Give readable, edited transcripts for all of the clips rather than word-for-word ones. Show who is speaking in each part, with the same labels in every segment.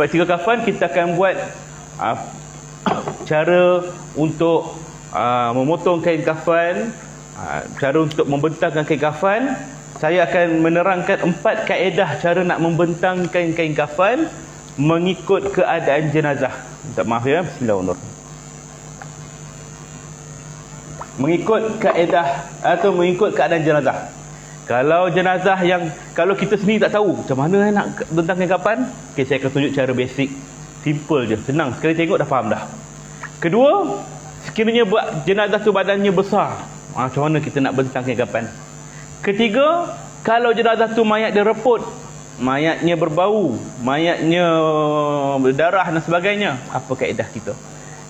Speaker 1: Praktikal kafan kita akan buat cara untuk memotong kain kafan, cara untuk membentangkan kain kafan. Saya akan menerangkan 4 kaedah cara nak membentang kain kafan mengikut keadaan jenazah. Minta maaf ya, bismillahirrahmanirrahim. Mengikut kaedah atau mengikut keadaan jenazah. Kalau jenazah yang, kalau kita sendiri tak tahu macam mana nak bentang kain kafan, okay, saya akan tunjuk cara basic, simple je, senang, sekali tengok dah faham dah. Kedua, sekiranya buat jenazah tu badannya besar, macam mana kita nak bentang kain kafan. Ketiga, kalau jenazah tu mayat dia reput, mayatnya berbau, mayatnya berdarah dan sebagainya, apa kaedah kita.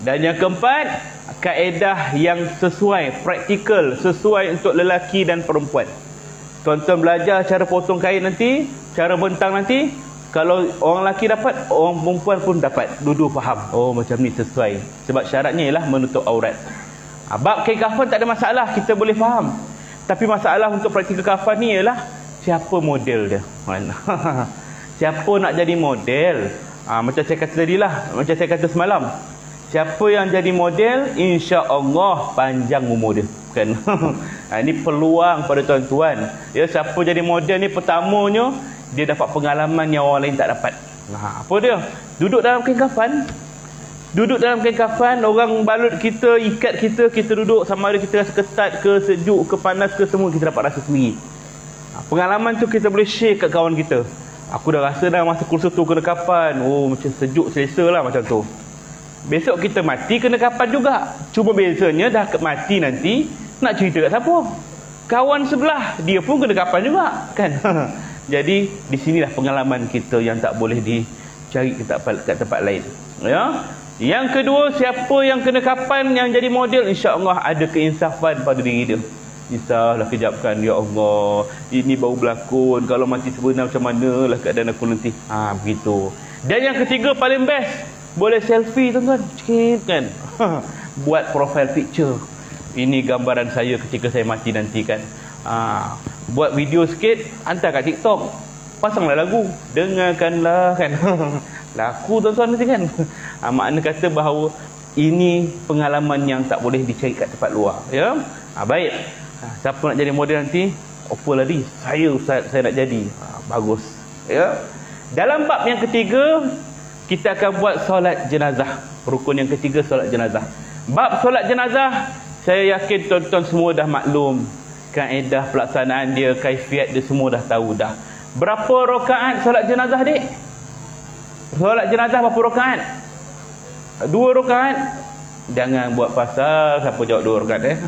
Speaker 1: Dan yang keempat, kaedah yang sesuai, praktikal, sesuai untuk lelaki dan perempuan. Tuan-tuan belajar cara potong kain nanti, cara bentang nanti. Kalau orang lelaki dapat, orang perempuan pun dapat. Dua-dua faham. Oh, macam ni sesuai. Sebab syaratnya ialah menutup aurat. Bab kain kafan tak ada masalah, kita boleh faham. Tapi masalah untuk praktikal kafan ni ialah siapa model dia. Siapa nak jadi model. Macam saya kata tadilah, macam saya kata semalam, siapa yang jadi model, insya-Allah panjang umur dia, kan. Ini peluang pada tuan-tuan. Ya, siapa jadi model ni, pertamanya dia dapat pengalaman yang orang lain tak dapat. Apa dia? Duduk dalam kain kafan. Duduk dalam kain kafan, orang balut kita, ikat kita, kita duduk, sama ada kita rasa ketat ke, sejuk ke, panas ke, semua kita dapat rasa sendiri. Pengalaman tu kita boleh share kat kawan kita. Aku dah rasa dah masa kursus tu kena kafan. Oh, macam sejuk, selesa lah macam tu. Besok kita mati kena kafan juga. Cuma bezanya dah mati nanti, nak cerita kat siapa? Kawan sebelah, dia pun kena kafan juga, kan. Jadi, di sinilah pengalaman kita yang tak boleh dicari kat tempat lain. Ya. Yang kedua, siapa yang kena kafan, yang jadi model, insya-Allah ada keinsafan pada diri dia. Insaflah kejapkan, ya Allah, ini baru berlakon, kalau mati sebenar macam manalah keadaan aku nanti. Begitu. Dan yang ketiga paling best, boleh selfie tuan-tuan, sikit kan. Buat profile picture. Ini gambaran saya ketika saya mati nanti, kan. Buat video sikit, hantar kat TikTok, pasanglah lagu, dengarkanlah, kan. Laku tuan-tuan nanti, kan. Makna kata bahawa ini pengalaman yang tak boleh dicari kat tempat luar, ya. Baik. Siapa nak jadi model nanti, offer lagi, saya Ustaz, saya nak jadi. Bagus, ya. Dalam bab yang ketiga, kita akan buat solat jenazah. Rukun yang ketiga, solat jenazah. Bab solat jenazah, saya yakin tuan-tuan semua dah maklum kaedah pelaksanaan dia, kaifiat dia semua dah tahu dah. Berapa rakaat solat jenazah, dik? Solat jenazah berapa rakaat? 2 rakaat. Jangan buat pasal siapa jawab 2 rakaat,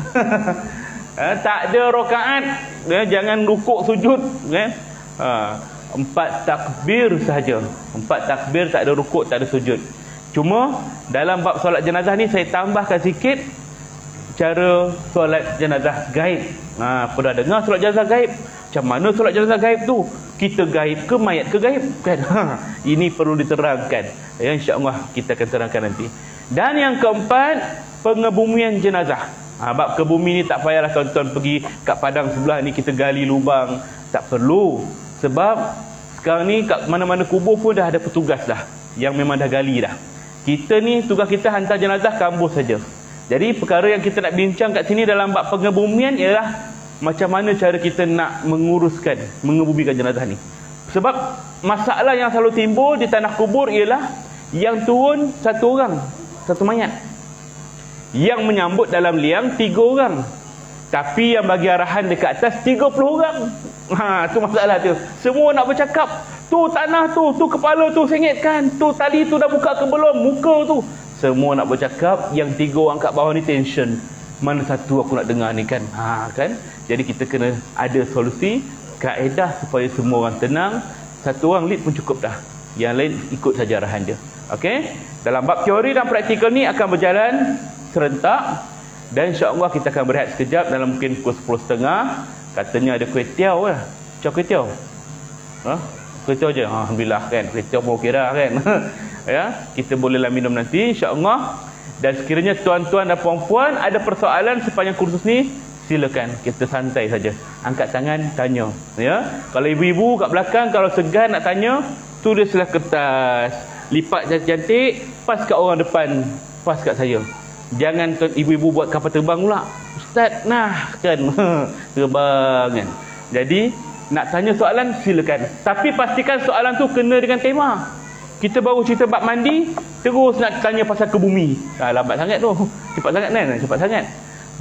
Speaker 1: tak ada rakaat, jangan rukuk sujud, 4 takbir sahaja. 4 takbir, tak ada rukuk, tak ada sujud. Cuma dalam bab solat jenazah ni saya tambahkan sikit cara solat jenazah gaib. Pernah dengar solat jenazah gaib? Macam mana solat jenazah gaib tu? Kita gaib ke mayat ke gaib, kan? Ini perlu diterangkan. Ya, insya-Allah kita akan terangkan nanti. Dan yang keempat, pengebumian jenazah. Bab kebumi ni tak payahlah tuan-tuan pergi kat padang sebelah ni kita gali lubang, tak perlu. Sebab sekarang ni kat mana-mana kubur pun dah ada petugas dah yang memang dah gali dah. Kita ni tugas kita hantar jenazah kampus saja. Jadi perkara yang kita nak bincang kat sini dalam bab pengebumian ialah macam mana cara kita nak menguruskan, mengebumikan jenazah ni. Sebab masalah yang selalu timbul di tanah kubur ialah yang turun 1 orang, 1 mayat. Yang menyambut dalam liang 3 orang. Tapi yang bagi arahan dekat atas 30 orang. Tu masalah tu. Semua nak bercakap, tu tanah tu kepala tu sengitkan, tu tali tu dah buka ke belum, muka tu. Semua nak bercakap, yang 3 orang kat bawah ni tension. Mana satu aku nak dengar ni, kan? Kan? Jadi kita kena ada solusi, kaedah supaya semua orang tenang. 1 orang lead pun cukup dah. Yang lain ikut saja arahan dia. Okey? Dalam bab teori dan praktikal ni akan berjalan serentak. Dan insya-Allah kita akan berehat sekejap dalam mungkin pukul 10.30. Katanya ada kuih tiaw lah. Macam kuih tiaw? Kuih tiaw je? Alhamdulillah, kan? Kuih tiaw pun kira, kan? Ya, kita bolehlah minum nanti insya-Allah. Dan sekiranya tuan-tuan dan puan-puan ada persoalan sepanjang kursus ni, silakan, kita santai saja. Angkat tangan, tanya. Ya. Kalau ibu-ibu kat belakang, kalau segan nak tanya, tulislah kertas. lipat cantik, pas kat orang depan, pas kat saya. Jangan ibu-ibu buat kapal terbang pula. Ustaz, nah kan. Terbang kan. Jadi, nak tanya soalan, silakan. Tapi pastikan soalan tu kena dengan tema. Kita baru cerita bab mandi, terus nak tanya pasal ke bumi. Lambat sangat tu. Cepat sangat kan? Cepat sangat.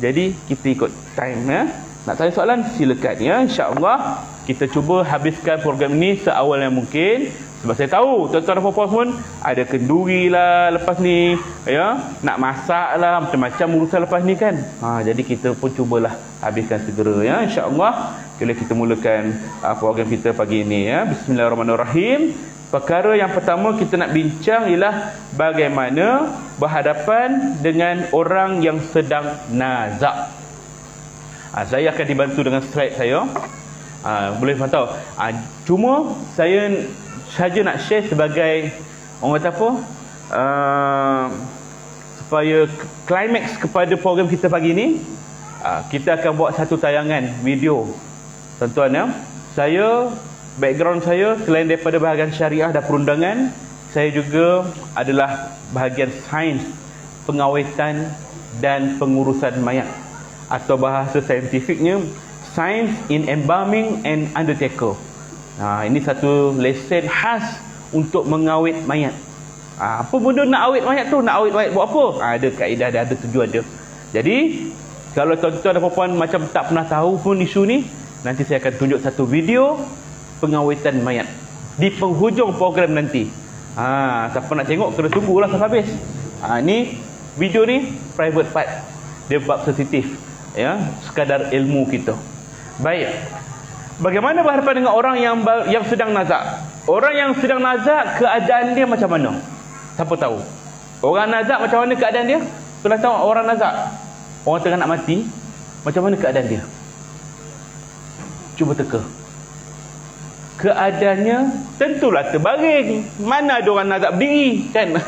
Speaker 1: Jadi, kita ikut time. Ya? Nak tanya soalan, silakan. Ya? InsyaAllah, kita cuba habiskan program ini seawal yang mungkin. Sebab saya tahu tuan-tuan dan puan-puan pun ada kenduri lah lepas ni, ya, nak masak lah, macam-macam urusan lepas ni kan. Jadi kita pun cubalah habiskan segera, ya, insya-Allah. Bila kita mulakan program kita pagi ini, ya. Bismillahirrahmanirrahim. Perkara yang pertama kita nak bincang ialah bagaimana berhadapan dengan orang yang sedang nazak. Saya akan dibantu dengan slide saya. Boleh pantau. Cuma saya saja nak share sebagai orang kata apa, supaya climax kepada program kita pagi ni, kita akan buat satu tayangan video, tuan-tuan, ya. Saya, background saya selain daripada bahagian syariah dan perundangan, saya juga adalah bahagian sains pengawetan dan pengurusan mayat, atau bahasa saintifiknya Science in Embalming and Undertaker. Ini satu lesen khas untuk mengawet mayat. Apa benda nak awet mayat tu? Nak awet mayat buat apa? Ada kaedah dia, ada tujuan dia. Jadi, kalau tuan-tuan dan puan-puan macam tak pernah tahu pun isu ni, nanti saya akan tunjuk satu video pengawetan mayat di penghujung program nanti. Siapa nak tengok kena tunggulah sampai habis. Ni video ni private part. Dia bab sensitif, ya, sekadar ilmu kita. Baik. Bagaimana berhadapan dengan orang yang sedang nazak? Orang yang sedang nazak, keadaan dia macam mana? Siapa tahu? Orang nazak macam mana keadaan dia? Pernah tahu orang nazak? Orang tengah nak mati, macam mana keadaan dia? Cuba teka. Keadaannya tentulah terbaring. Mana ada orang nazak berdiri, kan?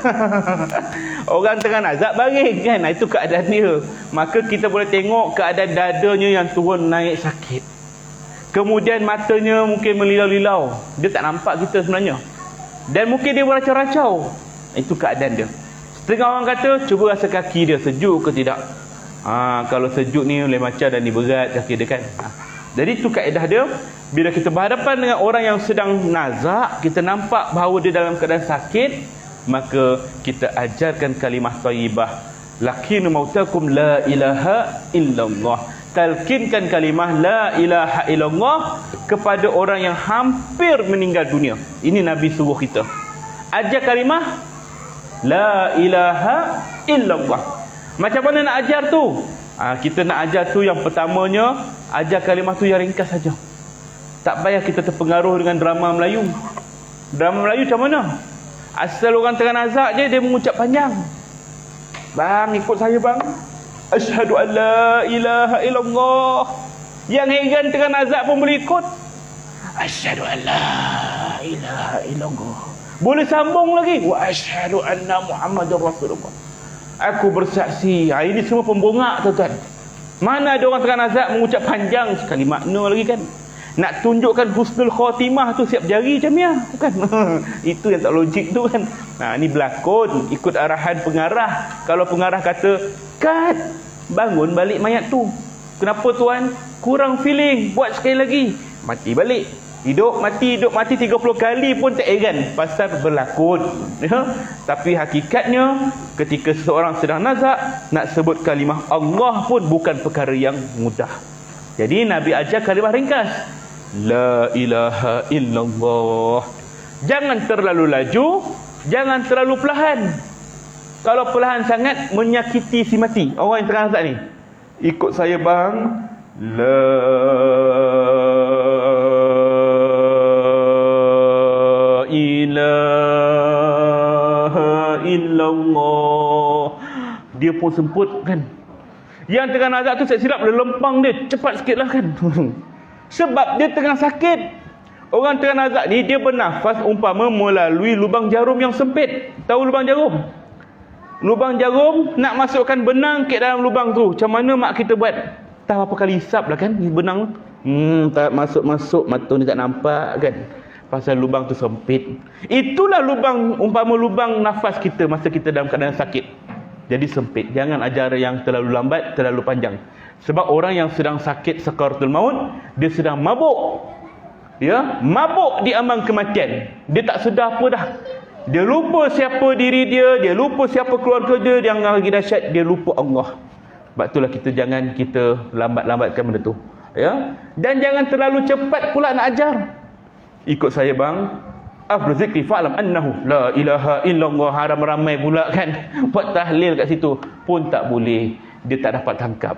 Speaker 1: Orang tengah nazak baring, kan? Itu keadaan dia. Maka kita boleh tengok keadaan dadanya yang turun naik sakit. Kemudian matanya mungkin melilau-lilau. Dia tak nampak kita sebenarnya. Dan mungkin dia beracau-racau. Itu keadaan dia. Setengah orang kata, cuba rasa kaki dia sejuk ke tidak. Kalau sejuk ni boleh macam dan ni berat kaki dia, kan. Jadi itu kaedah dia. Bila kita berhadapan dengan orang yang sedang nazak, kita nampak bahawa dia dalam keadaan sakit, maka kita ajarkan kalimah thayyibah. Lakinu mautakum la ilaha illallah. Talkinkan kalimah la ilaha illallah kepada orang yang hampir meninggal dunia. Ini Nabi suruh kita. Ajar kalimah la ilaha illallah. Macam mana nak ajar tu? Kita nak ajar tu, yang pertamanya, ajar kalimah tu yang ringkas saja. Tak payah kita terpengaruh dengan drama Melayu. Drama Melayu macam mana? Asal orang tengah nazak je, dia mengucap panjang. Bang, ikut saya bang. Asyhadu an la ilaha illallah. Yang heran tengah nazak pun boleh ikut. Asyhadu an la ilaha illallah. Boleh sambung lagi. Wa asyhadu anna Muhammadar Rasulullah. Aku bersaksi. Ini semua pembongak, tuan-tuan. Mana ada orang tengah nazak mengucap panjang sekali makna lagi, kan? Nak tunjukkan husnul khatimah tu siap jari macam ni, bukan? Itu yang tak logik tu, kan. Ni berlakon ikut arahan pengarah. Kalau pengarah kata, "Kat, bangun balik mayat tu." Kenapa tuan? Kurang feeling, buat sekali lagi. Mati balik. Hidup mati 30 kali pun tak heran, pasal berlakon, ya? Tapi hakikatnya ketika seseorang sedang nazak, nak sebut kalimah Allah pun bukan perkara yang mudah. Jadi Nabi ajar kalimah ringkas, la ilaha illallah. Jangan terlalu laju, jangan terlalu perlahan. Kalau perlahan sangat menyakiti si mati, orang yang tengah nazak ni. Ikut saya bang. La ilaha illallah. Dia pun semput, kan. Yang tengah nazak tu silap dia lempang dia cepat sikit lah, kan. Sebab dia tengah sakit. Orang tengah nazak ni dia bernafas umpama melalui lubang jarum yang sempit. Tahu lubang jarum? Lubang jarum nak masukkan benang ke dalam lubang tu. Macam mana mak kita buat? Tahu apa kali hisap lah, kan, benang. Tak masuk-masuk, mata ni tak nampak, kan. pasal lubang tu sempit. Itulah lubang, umpama lubang nafas kita masa kita dalam keadaan sakit. Jadi sempit. Jangan ajar yang terlalu lambat, terlalu panjang. Sebab orang yang sedang sakit sakaratul maut, dia sedang mabuk. Ya, mabuk di ambang kematian. Dia tak sedar apa dah. Dia lupa siapa diri dia, dia lupa siapa keluarga dia, yang lagi dahsyat dia lupa Allah. Sebab itulah jangan kita lambat-lambatkan benda tu. Ya, dan jangan terlalu cepat pula nak ajar. Ikut saya bang, afdal zikri fa'lam annahu la ilaha illallah. Haram ramai pula kan. Buat tahlil kat situ pun tak boleh. Dia tak dapat tangkap.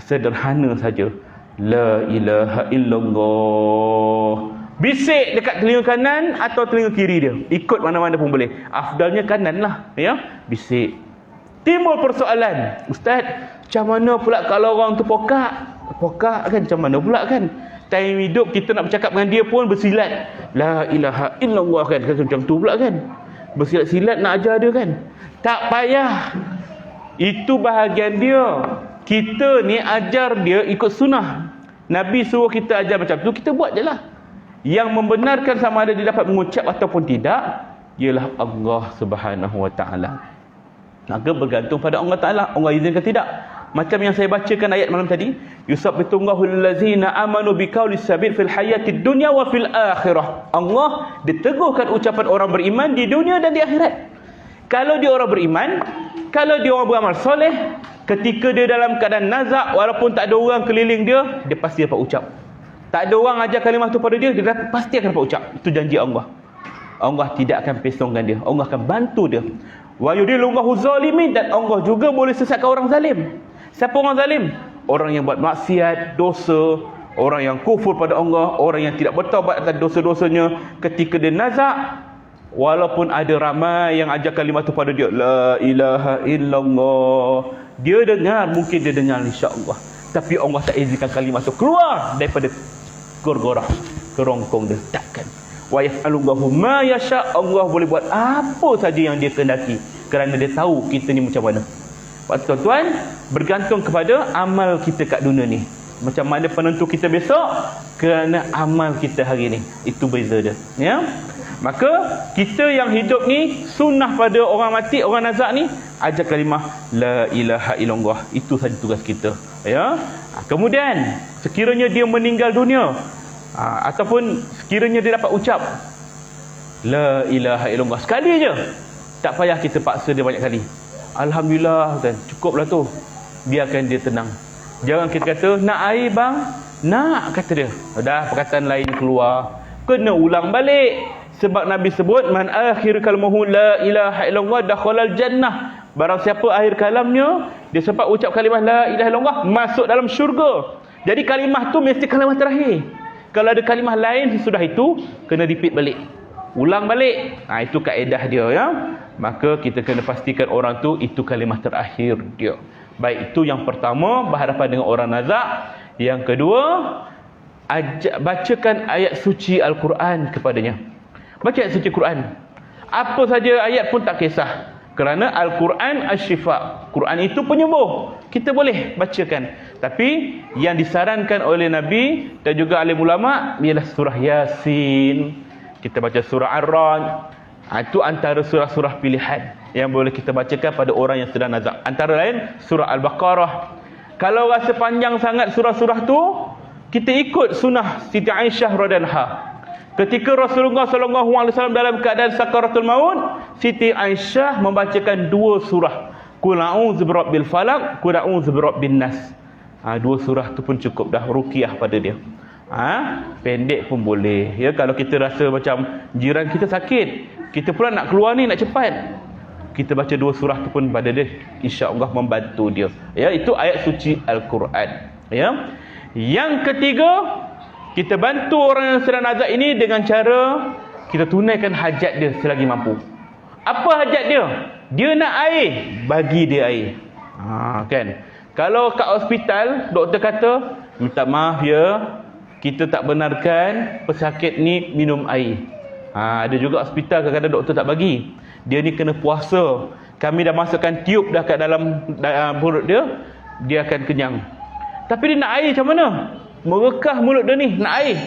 Speaker 1: Sederhana saja. La ilaha illallah. Bisik dekat telinga kanan atau telinga kiri dia. Ikut mana-mana pun boleh. Afdalnya kanan lah. Ya? Bisik. Timbul persoalan. Ustaz, macam mana pula kalau orang tu pokak? Pokak kan macam mana pula kan? Time hidup kita nak bercakap dengan dia pun bersilat. La ilaha illallah kan. Macam tu pula kan. Bersilat-silat nak ajar dia kan. Tak payah. Itu bahagian dia. Kita ni ajar dia ikut sunnah. Nabi suruh kita ajar macam tu, kita buat je lah. Yang membenarkan sama ada dia dapat mengucap ataupun tidak, ialah Allah Subhanahu Wa Taala. Maka bergantung pada Allah Taala, Allah izinkan tidak. Macam yang saya bacakan ayat malam tadi, yusabbitullahu allazina amanu biqaulis sabit fil hayatid dunya wa fil akhirah. Allah diteguhkan ucapan orang beriman di dunia dan di akhirat. Kalau dia orang beriman, kalau dia orang beramal soleh, ketika dia dalam keadaan nazak, walaupun tak ada orang keliling dia, dia pasti dapat ucap. Tak ada orang ajar kalimah tu pada dia, dia pasti akan dapat ucap. Itu janji Allah. Allah tidak akan pesongkan dia. Allah akan bantu dia. Wa yudillahu zalimin, dan Allah juga boleh sesatkan orang zalim. Siapa orang zalim? Orang yang buat maksiat, dosa, orang yang kufur pada Allah, orang yang tidak bertaubat atas dosa-dosanya. Ketika dia nazak, walaupun ada ramai yang ajar kalimah tu pada dia, la ilaha illallah, dia dengar, mungkin dia dengar insya-Allah, tapi Allah tak izinkan kalimah tu keluar daripada gorgorah, kerongkong dia. Takkan. Wa yaf'alullahu ma yasha. Allah boleh buat apa saja yang dia kehendaki, kerana dia tahu kita ni macam mana. Tuan-tuan, bergantung kepada amal kita kat dunia ni. Macam mana penentu kita besok, kerana amal kita hari ni. Itu beza dia. Ya. Maka kita yang hidup ni, sunnah pada orang mati, orang nazak ni, ajar kalimah la ilaha illallah. Itu saja tugas kita. Ya. Kemudian sekiranya dia meninggal dunia, ataupun sekiranya dia dapat ucap la ilaha illallah sekali je, tak payah kita paksa dia banyak kali. Alhamdulillah kan, cukuplah tu. Biarkan dia tenang. Jangan kita kata, nak air bang? Nak, kata dia. Dah perkataan lain keluar, kena ulang balik. Sebab Nabi sebut, man akhir kalmahu la ilaha illallah dakhalal jannah. Barang siapa akhir kalamnya dia sempat ucap kalimah la ilaha illallah, masuk dalam syurga. Jadi kalimah tu mesti kalimah terakhir. Kalau ada kalimah lain sesudah itu, kena repeat balik, ulang balik. Itu kaedah dia, ya. Maka kita kena pastikan orang tu itu kalimah terakhir dia. Baik, itu yang pertama, berhadapan dengan orang nazak. Yang kedua, bacakan ayat suci Al-Quran kepadanya. Baca ayat suci Quran. Apa saja ayat pun tak kisah. Kerana Al-Quran asy-syifa. Quran itu penyembuh. Kita boleh bacakan. Tapi yang disarankan oleh Nabi dan juga alim ulama ialah surah Yasin. Kita baca surah Ar-Ra'd. Itu antara surah-surah pilihan yang boleh kita bacakan pada orang yang sedang nazak. Antara lain surah Al-Baqarah. Kalau rasa panjang sangat surah-surah tu, kita ikut sunnah Siti Aisyah radhiyallahu anha. Ketika Rasulullah SAW dalam keadaan sakaratul maut, Siti Aisyah membacakan 2 surah. Qul a'udzu birabbil falaq, qul a'udzu birabbin nas. 2 surah tu pun cukup dah ruqyah pada dia. Pendek pun boleh. Ya, kalau kita rasa macam jiran kita sakit, kita pula nak keluar ni nak cepat, kita baca 2 surah tu pun pada dia, insya-Allah membantu dia. Ya, itu ayat suci Al-Quran. Ya. Yang ketiga, kita bantu orang yang sedang nazak ini dengan cara kita tunaikan hajat dia selagi mampu. Apa hajat dia? Dia nak air, bagi dia air. Kan? Kalau kat hospital, doktor kata, minta maaf ya, kita tak benarkan pesakit ni minum air. Ada juga hospital kadang-kadang doktor tak bagi. Dia ni kena puasa. Kami dah masukkan tiup dah kat dalam perut dia, dia akan kenyang. Tapi dia nak air macam mana? Merekah mulut dia ni, nak air.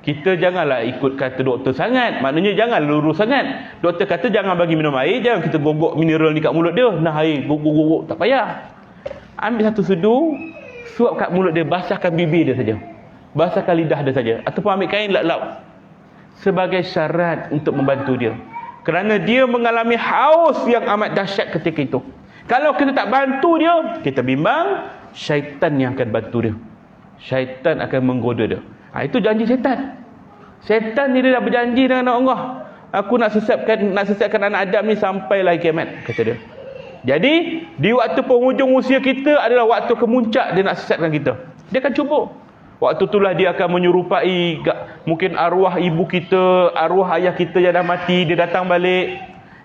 Speaker 1: Kita janganlah ikut kata doktor sangat. Maknanya jangan lurus sangat. Doktor kata jangan bagi minum air, jangan kita gogok mineral ni kat mulut dia. Nah air gogok-gogok, tak payah. Ambil satu sudu, suap kat mulut dia, basahkan bibir dia saja. Basahkan lidah dia saja. Ataupun ambil kain lap-lap. Sebagai syarat untuk membantu dia. Kerana dia mengalami haus yang amat dahsyat ketika itu. Kalau kita tak bantu dia, kita bimbang, syaitan yang akan bantu dia. Syaitan akan menggoda dia. Itu janji syaitan. Syaitan ni dia dah berjanji dengan Allah. Aku nak sesatkan anak Adam ni sampai lahir kiamat, kata dia. Jadi, di waktu penghujung usia kita adalah waktu kemuncak dia nak sesatkan kita. Dia akan cuba. Waktu itulah dia akan menyerupai mungkin arwah ibu kita, arwah ayah kita yang dah mati, dia datang balik.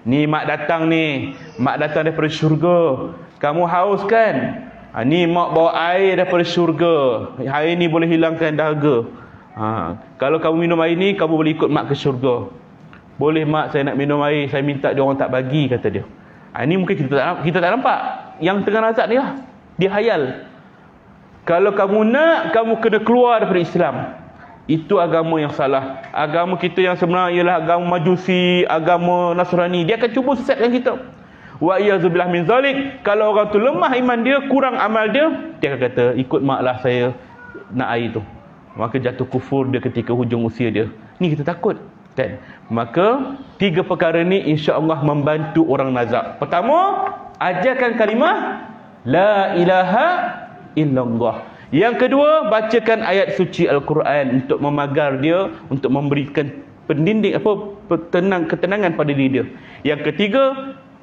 Speaker 1: Ni mak datang ni. Mak datang daripada syurga. Kamu haus kan? Ni mak bawa air daripada syurga. Air ni boleh hilangkan dahaga. Kalau kamu minum air ni, kamu boleh ikut mak ke syurga. Boleh mak, saya nak minum air, saya minta dia orang tak bagi, kata dia. Ini mungkin kita tak nampak. Yang tengah nazak ni lah, dia hayal. Kalau kamu nak, kamu kena keluar daripada Islam. Itu agama yang salah. Agama kita yang sebenarnya ialah agama Majusi, agama Nasrani. Dia akan cuba sesatkan kita. Wa iyazubillah min zalik. Kalau orang tu lemah iman dia, kurang amal dia, dia akan kata, ikut mak lah saya nak air tu. Maka jatuh kufur dia ketika hujung usia dia. Ni kita takut kan? Maka 3 perkara ni insya-Allah membantu orang nazak. Pertama, ajarkan kalimah la ilaha illallah. Yang kedua, bacakan ayat suci Al-Quran untuk memagar dia, untuk memberikan ketenangan pada diri dia. Yang ketiga,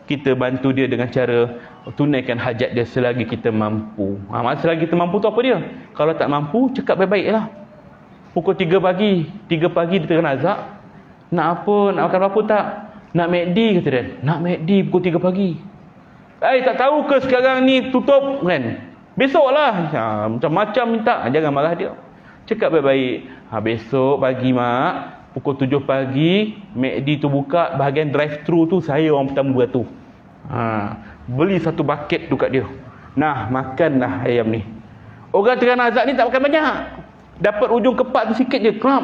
Speaker 1: kita bantu dia dengan cara tunaikan hajat dia selagi kita mampu. Selagi kita mampu tu apa dia? Kalau tak mampu, cakap baik-baik lah. Pukul 3 pagi dia tengah nazak. Nak apa? Nak makan apa tak? Nak McD, kata dia. Nak McD pukul 3 pagi. Tak tahu ke sekarang ni tutup kan? Besok lah. Macam-macam minta. Jangan marah dia. Cakap baik-baik. Besok pagi mak, pukul 7 pagi, McD tu buka, bahagian drive-thru tu saya orang pertama beratur. Beli 1 bucket tu kat dia. Nah, makanlah ayam ni. Orang tengah nazak ni tak makan banyak. Dapat ujung kepak tu sikit je, klap.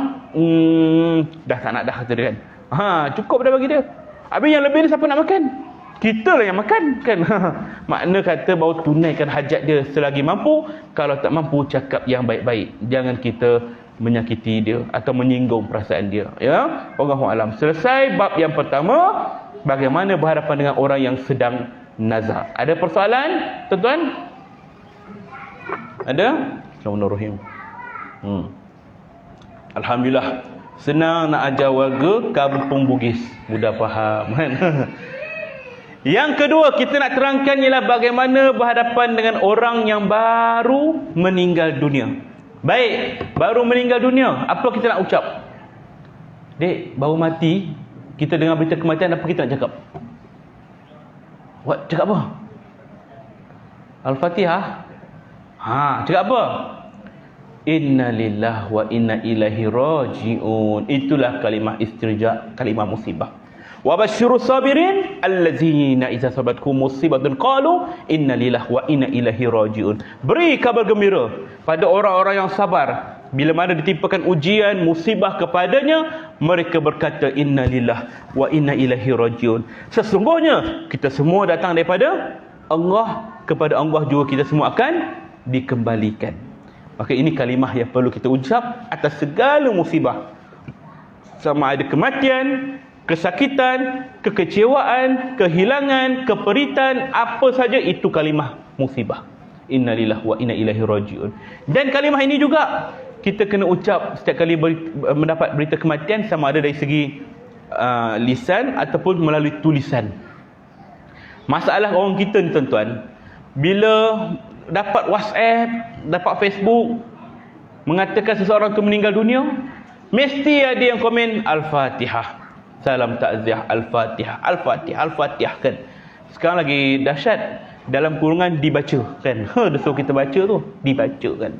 Speaker 1: Dah tak nak dah, kata dia kan. Cukup dah bagi dia. Habis yang lebih ni siapa nak makan? Kita lah yang makan kan. Makna kata bahawa tunaikan hajat dia selagi mampu. Kalau tak mampu, cakap yang baik-baik. Jangan kita menyakiti dia atau menyinggung perasaan dia, ya. Wallahu alam. Selesai bab yang pertama, bagaimana berhadapan dengan orang yang sedang nazak. Ada persoalan, tuan-tuan? Ada? Bismillahirrahmanirrahim. Alhamdulillah. Senang nak ajar warga Kampung Bugis. Mudah faham kan? Yang kedua kita nak terangkan ialah bagaimana berhadapan dengan orang yang baru meninggal dunia. Baik, baru meninggal dunia, apa kita nak ucap? Dek, baru mati, kita dengar berita kematian, apa kita nak cakap? Cakap apa? Al-Fatihah? Cakap apa? Inna lillahi wa inna ilaihi raji'un. Itulah kalimah istirja, kalimah musibah. Wa basyirus sabirin allazina idza sabatkum musibatun qalu inna lillahi wa inna ilaihi raji'un. Beri kabar gembira pada orang-orang yang sabar. Bila mana ditimpakan ujian, musibah kepadanya, mereka berkata inna lillahi wa inna ilaihi raji'un. Sesungguhnya kita semua datang daripada Allah, kepada Allah juga kita semua akan dikembalikan. Maka ini kalimah yang perlu kita ucap atas segala musibah. Sama ada kematian, kesakitan, kekecewaan, kehilangan, keperitan, apa saja itu kalimah musibah. Innalillahi wa inna ilaihi raji'un. Dan kalimah ini juga kita kena ucap setiap kali mendapat berita kematian, sama ada dari segi lisan ataupun melalui tulisan. Masalah orang kita ni tuan-tuan, bila dapat WhatsApp, dapat Facebook mengatakan seseorang tu meninggal dunia, mesti ada yang komen Al-Fatihah, salam takziah, Al-Fatihah, Al-Fatihah, Al-Fatihah kan. Sekarang lagi dahsyat, dalam kurungan dibaca kan. Dia suruh kita baca tu, dibaca kan.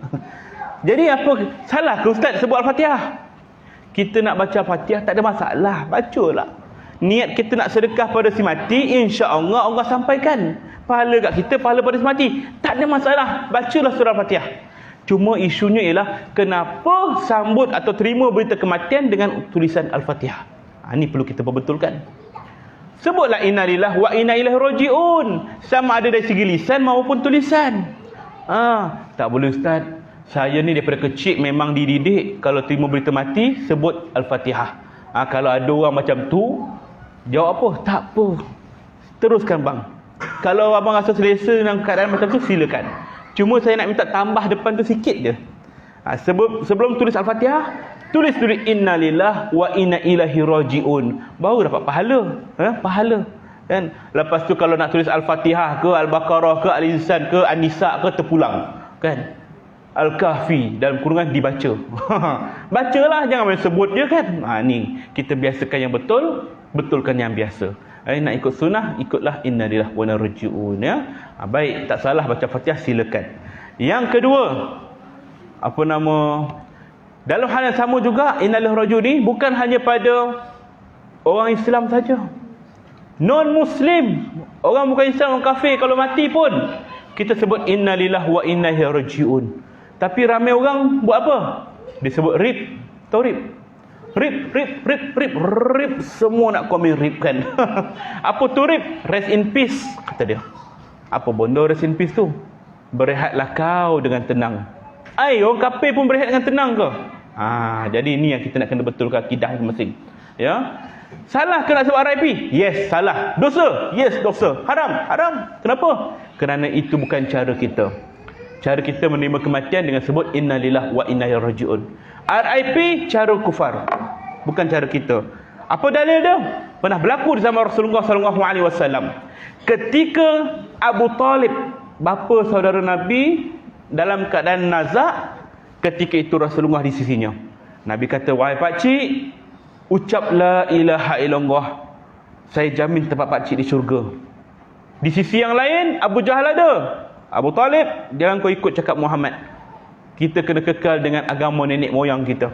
Speaker 1: Jadi apa salah ke ustaz sebut Al-Fatihah? Kita nak baca Al-Fatihah tak ada masalah, bacalah. Niat kita nak sedekah pada si mati, insya-Allah Allah sampaikan pahala kat kita, pahala pada si mati. Tak ada masalah, bacalah surah Al-Fatihah. Cuma isunya ialah kenapa sambut atau terima berita kematian dengan tulisan Al-Fatihah. Ini perlu kita perbetulkan. Sebutlah inna lillahi wa inna ilaihi raji'un, sama ada dari segi lisan maupun tulisan. Tak boleh ustaz, saya ni daripada kecil memang dididik kalau terima berita mati sebut Al-Fatihah. Kalau ada orang macam tu, jawab apa? Tak apa, teruskan bang. Kalau abang rasa selesa dengan keadaan macam tu, silakan. Cuma saya nak minta tambah depan tu sikit je. Sebelum tulis Al-Fatihah, tulis inna lillahi wa inna ilaihi raji'un, baru dapat pahala. Pahala kan. Lepas tu kalau nak tulis Al-Fatihah ke Al-Baqarah ke Al-Insan ke An-Nisa ke, terpulang kan. Al-Kahfi dalam kurungan dibaca. Bacalah, jangan main sebut je kan. Ni kita biasakan yang betul, betulkan yang biasa. Nak ikut sunnah, ikutlah inna lillahi wa inna ilaihi raji'un, ya. Baik, tak salah baca Fatihah, silakan. Yang kedua, dalam hal yang sama juga, inna lillahi raji'un ni bukan hanya pada orang Islam saja. Non-Muslim, orang bukan Islam, orang kafir, kalau mati pun kita sebut inna lillahi wa inna ilaihi raji'un. Tapi ramai orang buat apa? Dia sebut rip. Tahu rip? Rip, semua nak komen rip kan. Apa tu rip? Rest in peace, kata dia. Apa bondo rest in peace tu? Berehatlah kau dengan tenang. Orang kafir pun berehat dengan tenang ke? Jadi ini yang kita nak kena betulkan akidah masing-masing. Ya. Salah ke nak sebut RIP? Yes, salah. Dosa? Yes, dosa. Haram. Kenapa? Kerana itu bukan cara kita. Cara kita menerima kematian dengan sebut inna lillahi wa inna ilaihi raji'un. RIP cara kufar, bukan cara kita. Apa dalil dia? Pernah berlaku di zaman Rasulullah SAW. Ketika Abu Talib, bapa saudara Nabi, dalam keadaan nazak, ketika itu Rasulullah di sisinya. Nabi kata, wahai pakcik, ucap la ilaha illallah, saya jamin tempat pakcik di syurga. Di sisi yang lain, Abu Jahal ada. Abu Talib, jangan kau ikut cakap Muhammad, kita kena kekal dengan agama nenek moyang kita.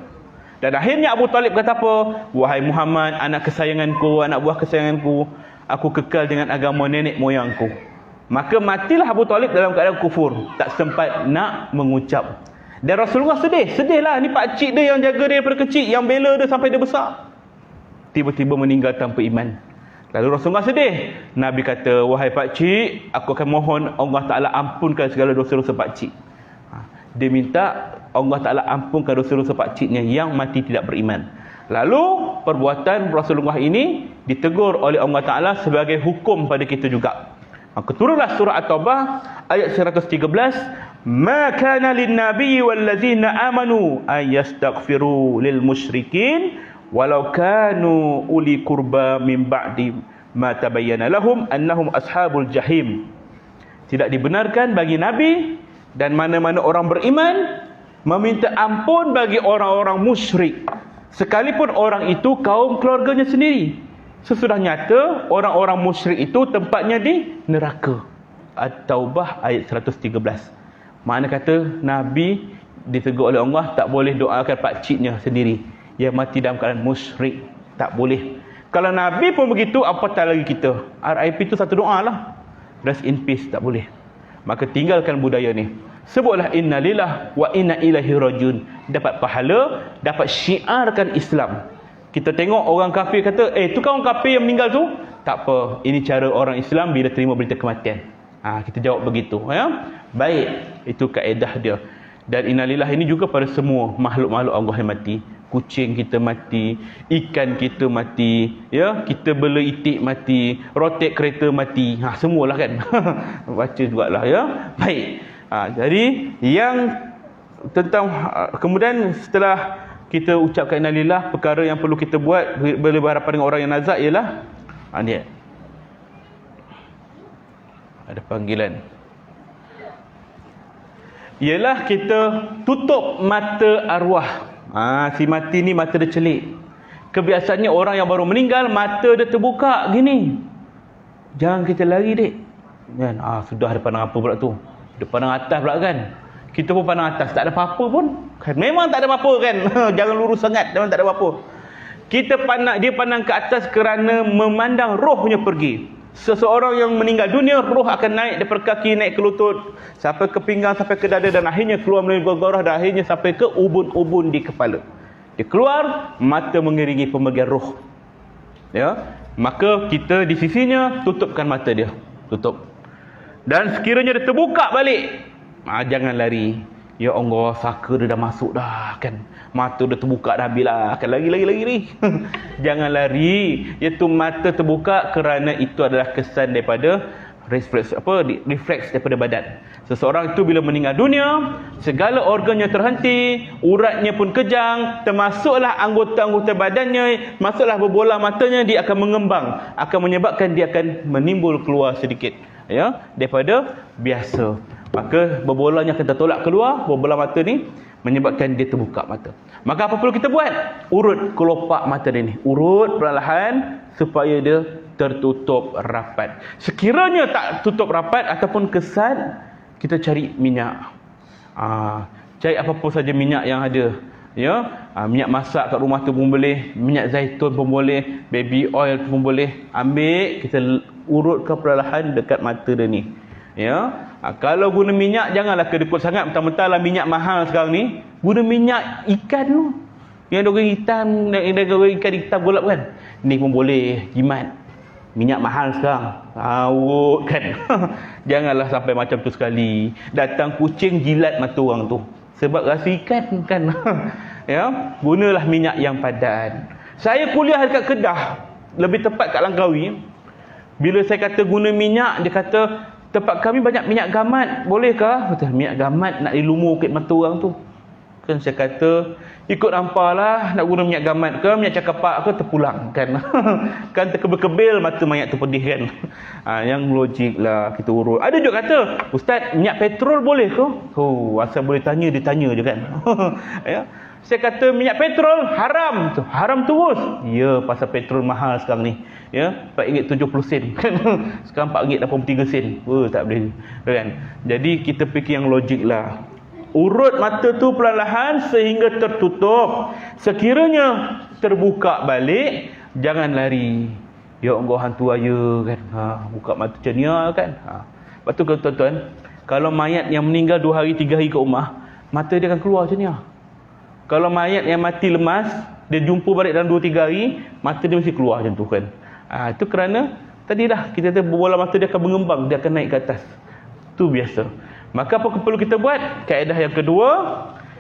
Speaker 1: Dan akhirnya Abu Talib kata apa? Wahai Muhammad, anak kesayanganku, anak buah kesayanganku, aku kekal dengan agama nenek moyangku. Maka matilah Abu Talib dalam keadaan kufur, tak sempat nak mengucap. Dan Rasulullah sedihlah. Ni pakcik dia yang jaga dia daripada kecil, yang bela dia sampai dia besar, tiba-tiba meninggal tanpa iman. Lalu Rasulullah sedih. Nabi kata, wahai pakcik, aku akan mohon Allah Ta'ala ampunkan segala dosa-dosa pakcik. Dia minta Allah Ta'ala ampunkan dosa-dosa pakciknya yang mati tidak beriman. Lalu perbuatan Rasulullah ini ditegur oleh Allah Ta'ala sebagai hukum pada kita juga. Maka turunlah surah At-Taubah ayat 113, ma kana lin-nabiyyi wal-ladzina amanu ay yastaghfiru lil musyrikin walau kanu uli qurba min ba'di ma tabayyana lahum annahum ashabul jahim. Tidak dibenarkan bagi nabi dan mana-mana orang beriman meminta ampun bagi orang-orang musyrik, sekalipun orang itu kaum keluarganya sendiri. Sesudah nyata orang-orang musyrik itu tempatnya di neraka. At-Taubah ayat 113. Makna kata nabi ditegur oleh Allah tak boleh doakan pakciknya sendiri yang mati dalam keadaan musyrik, tak boleh. Kalau Nabi pun begitu, apatah lagi kita. RIP itu satu doa lah, rest in peace, tak boleh. Maka tinggalkan budaya ni. Sebutlah inna lillahi wa inna ilaihi raji'un, dapat pahala, dapat syiarkan Islam. Kita tengok orang kafir kata, tu kan orang kafir yang meninggal tu. Tak apa, ini cara orang Islam bila terima berita kematian. Kita jawab begitu, ya. Baik, itu kaedah dia. Dan innalillah ini juga pada semua makhluk-makhluk Allah yang mati. Kucing kita mati, ikan kita mati, ya, kita bela itik mati, rotek kereta mati, semualah kan. Baca jugalah, ya. Baik. Jadi yang tentang kemudian setelah kita ucapkan innalillah, perkara yang perlu kita buat bila berhadapan dengan orang yang nazak ialah ni ada panggilan, ialah kita tutup mata arwah. Si mati ni mata dia celik. Kebiasaannya orang yang baru meninggal mata dia terbuka gini. Jangan kita lari dek kan. Sudah ada pandang apa pula tu, dia pandang atas pula kan. Kita pun pandang atas, tak ada apa-apa pun kan. Memang tak ada apa-apa kan. Jangan lurus sangat, memang tak ada apa-apa. Dia pandang ke atas kerana memandang rohnya pergi. Seseorang yang meninggal dunia, roh akan naik daripada kaki, naik ke lutut, sampai ke pinggang, sampai ke dada, dan akhirnya keluar melalui gorgorah, dan akhirnya sampai ke ubun-ubun di kepala. Dia keluar, mata mengiringi pembagian roh. Ya, maka kita di sisinya tutupkan mata dia, tutup. Dan sekiranya dia terbuka balik, jangan lari. Ya Allah, saka dia dah masuk dah kan. Mata dia terbuka dah habis lah. Kan lari ni. Jangan lari. Iaitu mata terbuka kerana itu adalah kesan daripada refleks daripada badan. Seseorang itu bila meninggal dunia, segala organnya terhenti, uratnya pun kejang, termasuklah anggota-anggota badannya, masuklah berbola matanya, dia akan mengembang, akan menyebabkan dia akan menimbul keluar sedikit, ya, daripada biasa. Maka berbolanya akan tertolak keluar, berbola mata ni menyebabkan dia terbuka mata. Maka apa perlu kita buat? Urut kelopak mata dia ni. Urut perlahan supaya dia tertutup rapat. Sekiranya tak tutup rapat ataupun kesan, kita cari minyak. Cari apa-apa saja minyak yang ada. Ya, minyak masak kat rumah tu pun boleh, minyak zaitun pun boleh, baby oil pun boleh. Ambil, kita urutkan perlahan dekat mata dia ni. Ya, kalau guna minyak janganlah kedekut sangat, mentang-mentang lah minyak mahal sekarang ni. Guna minyak ikan tu, yang ada hitam, yang ada ikan hitam golap kan. Ni pun boleh, jimat. Minyak mahal sekarang, awuk kan. Janganlah sampai macam tu sekali. Datang kucing jilat mata orang tu sebab rasa ikan kan. Ya, gunalah minyak yang padan. Saya kuliah dekat Kedah, lebih tepat kat Langkawi. Bila saya kata guna minyak, dia kata tempat kami banyak minyak gamat, bolehkah? Betul, minyak gamat nak dilumur kat mata orang tu. Kan saya kata, ikut ampalah, nak guna minyak gamat ke, minyak cakapak ke, terpulang kan. Kan terkebil-kebil mata mayat tu pedih kan. Yang logik lah kita urut. Ada juga kata, Ustaz, minyak petrol boleh ke? Asal boleh tanya, dia tanya je kan. Ya. Saya kata minyak petrol haram tu, haram terus. Ya, pasal petrol mahal sekarang ni. Ya, RM4.70 kan. Sekarang RM4.83. Tak boleh kan. Jadi kita fikir yang logik lah. Urut mata tu perlahan sehingga tertutup. Sekiranya terbuka balik, jangan lari. Ya Allah, hantu ayah kan. Buka mata macam ni kan. Lepas tu tuan-tuan, kalau mayat yang meninggal 2 hari 3 hari kat rumah, mata dia akan keluar macam ni. Kalau mayat yang mati lemas, dia jumpa balik dalam 2-3 hari, mata dia mesti keluar macam tu kan. Itu kerana tadilah kita kata bola mata dia akan mengembang, dia akan naik ke atas. Itu biasa. Maka apa perlu kita buat? Kaedah yang kedua,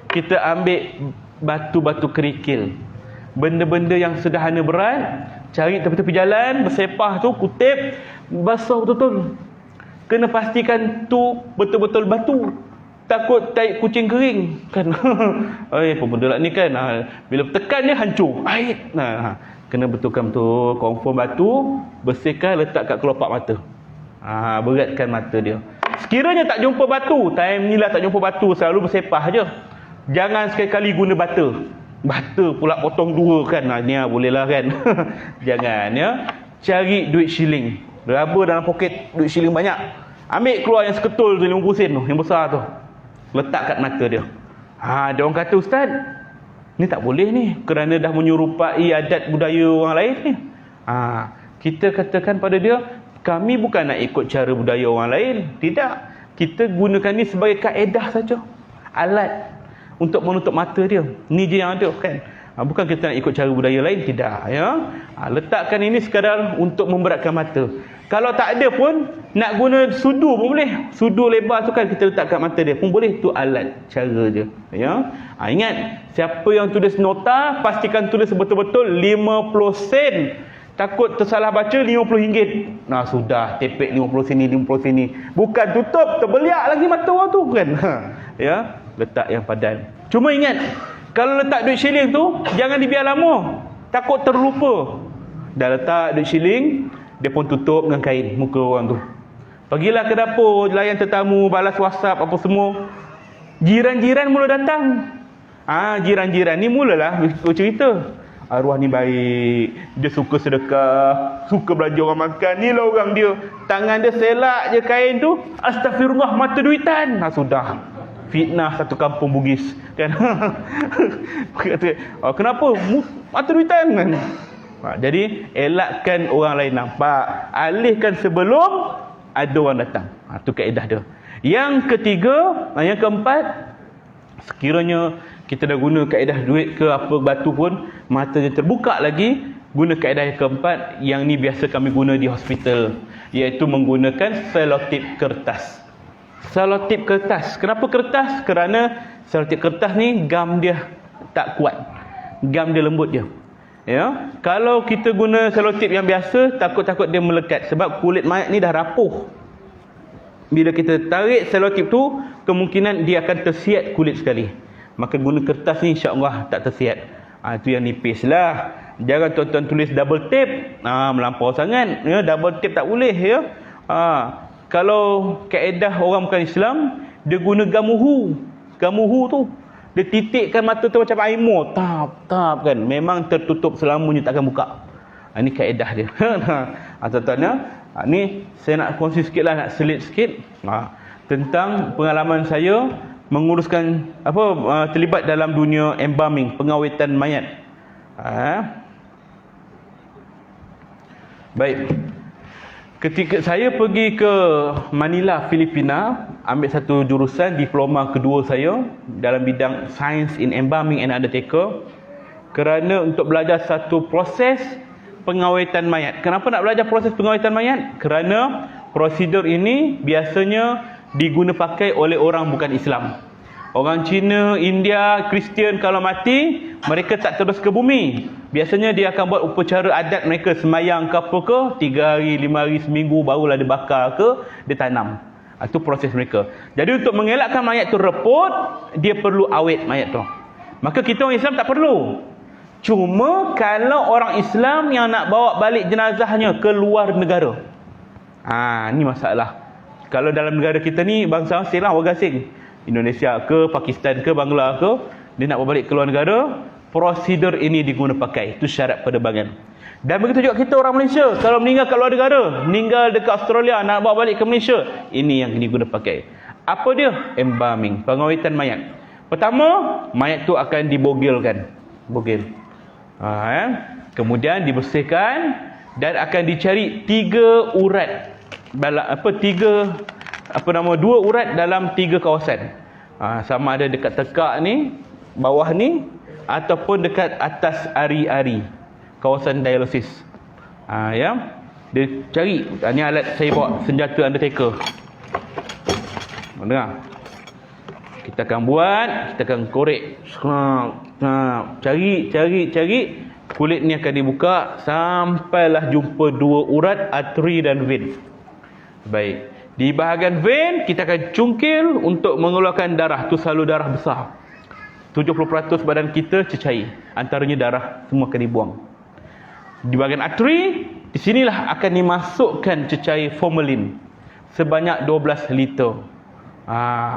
Speaker 1: kita ambil batu-batu kerikil. Benda-benda yang sederhana berat, cari tepi-tepi jalan, bersepah tu, kutip, basah betul-betul. Kena pastikan tu betul-betul batu. Takut taik kucing kering kan. Pembenda ni kan, bila tekan dia hancur air. Kena betulkan betul, confirm batu, bersihkan, letak kat kelopak mata. Beratkan mata dia. Sekiranya tak jumpa batu, time ni lah tak jumpa batu, selalu bersepah je. Jangan sekali-kali guna bata. Bata pula potong 2 kan. Ni boleh lah kan. Jangan ya. Cari duit shilling. Raba dalam poket duit shilling banyak. Ambil keluar yang seketul tu, 50 sen tu, yang besar tu. Letak kat mata dia. Dia orang kata, Ustaz, ni tak boleh ni, kerana dah menyerupai adat budaya orang lain ni. Kita katakan pada dia, kami bukan nak ikut cara budaya orang lain. Tidak. Kita gunakan ni sebagai kaedah saja. Alat untuk menutup mata dia. Ni je yang ada kan. Bukan kita nak ikut cara budaya lain. Tidak. Ya. Letakkan ini sekadar untuk memberatkan mata. Kalau tak ada pun, nak guna sudu pun boleh. Sudu lebar tu kan kita letak kat mata dia pun boleh. Tu alat cara je. Ya. Ingat, siapa yang tulis nota, pastikan tulis betul-betul 50 sen. Takut tersalah baca RM50. Sudah, tepek 50 sini, 50 sini. Bukan tutup, terbeliak lagi mata orang tu kan. Ya, letak yang padan. Cuma ingat, kalau letak duit shilling tu, jangan dibiar lama. Takut terlupa. Dah letak duit shilling, dia pun tutup dengan kain muka orang tu. Pergilah ke dapur, layan tetamu, balas WhatsApp apa semua. Jiran-jiran mula datang. Jiran-jiran ni mulalah cerita. Arwah ni baik, dia suka sedekah, suka belanja orang makan. Ni lah orang dia. Tangan dia selak je kain tu. Astagfirullah, mata duitan. Sudah. Fitnah satu kampung Bugis kan. Kenapa? Mata duitan kan. Jadi elakkan orang lain nampak, alihkan sebelum ada orang datang. Itu kaedah dia. Yang ketiga, yang keempat, sekiranya kita dah guna kaedah duit ke apa batu pun, matanya terbuka lagi, guna kaedah yang keempat, yang ni biasa kami guna di hospital, iaitu menggunakan selotip kertas. Selotip kertas. Kenapa kertas? Kerana selotip kertas ni gam dia tak kuat, gam dia lembut je. Ya, kalau kita guna selotip yang biasa, takut-takut dia melekat, sebab kulit mayat ni dah rapuh. Bila kita tarik selotip tu, kemungkinan dia akan tersiat kulit sekali. Maka guna kertas ni insya-Allah tak tersiat. Itu yang nipis lah. Jangan tuan-tuan tulis double tape, melampau sangat. Ya, double tape tak boleh ya. Kalau kaedah orang bukan Islam, dia guna gamuhu. Gamuhu tu dia titikkan mata tu macam aimor, tap kan, memang tertutup selamanya, takkan buka. Ini kaedah dia. Tuan-tuan, ni saya nak kongsi sikit lah, nak selit sikit tentang pengalaman saya menguruskan terlibat dalam dunia embalming, pengawetan mayat. Baik. Ketika saya pergi ke Manila, Filipina, ambil satu jurusan diploma kedua saya dalam bidang Science in Embalming and Undertaker, kerana untuk belajar satu proses pengawetan mayat. Kenapa nak belajar proses pengawetan mayat? Kerana prosedur ini biasanya diguna pakai oleh orang bukan Islam. Orang Cina, India, Kristian kalau mati, mereka tak terus ke bumi. Biasanya dia akan buat upacara adat mereka, semayang ke apa ke, 3 hari, 5 hari, seminggu, barulah dia bakar ke, dia tanam. Itu proses mereka. Jadi untuk mengelakkan mayat tu reput, dia perlu awet mayat tu. Maka kita orang Islam tak perlu. Cuma kalau orang Islam yang nak bawa balik jenazahnya ke luar negara, ni masalah. Kalau dalam negara kita ni, bangsa asing lah, warga asing, Indonesia ke, Pakistan ke, Bangla ke, dia nak bawa balik ke luar negara, prosedur ini diguna pakai. Itu syarat penerbangan. Dan begitu juga kita orang Malaysia, kalau meninggal kat luar negara, meninggal dekat Australia, nak bawa balik ke Malaysia, ini yang diguna pakai. Apa dia? Embalming, pengawetan mayat. Pertama, mayat tu akan dibogilkan. Bogil. Kemudian dibersihkan dan akan dicari 3 urat. Dua urat dalam 3 kawasan. Sama ada dekat tekak ni, bawah ni, ataupun dekat atas ari-ari, kawasan dialisis. Ya, dia cari. Ni alat saya bawa, senjata undertaker. Dengar. Kita akan buat, kita akan korek. Cari. Kulit ni akan dibuka sampailah jumpa 2 urat, arteri dan vein. Baik. Di bahagian vein, kita akan cungkil untuk mengeluarkan darah. Tu selalu darah besar. 70% badan kita cecair. Antaranya darah, semua akan dibuang. Di bahagian arteri, di sinilah akan dimasukkan cecair formalin sebanyak 12 liter.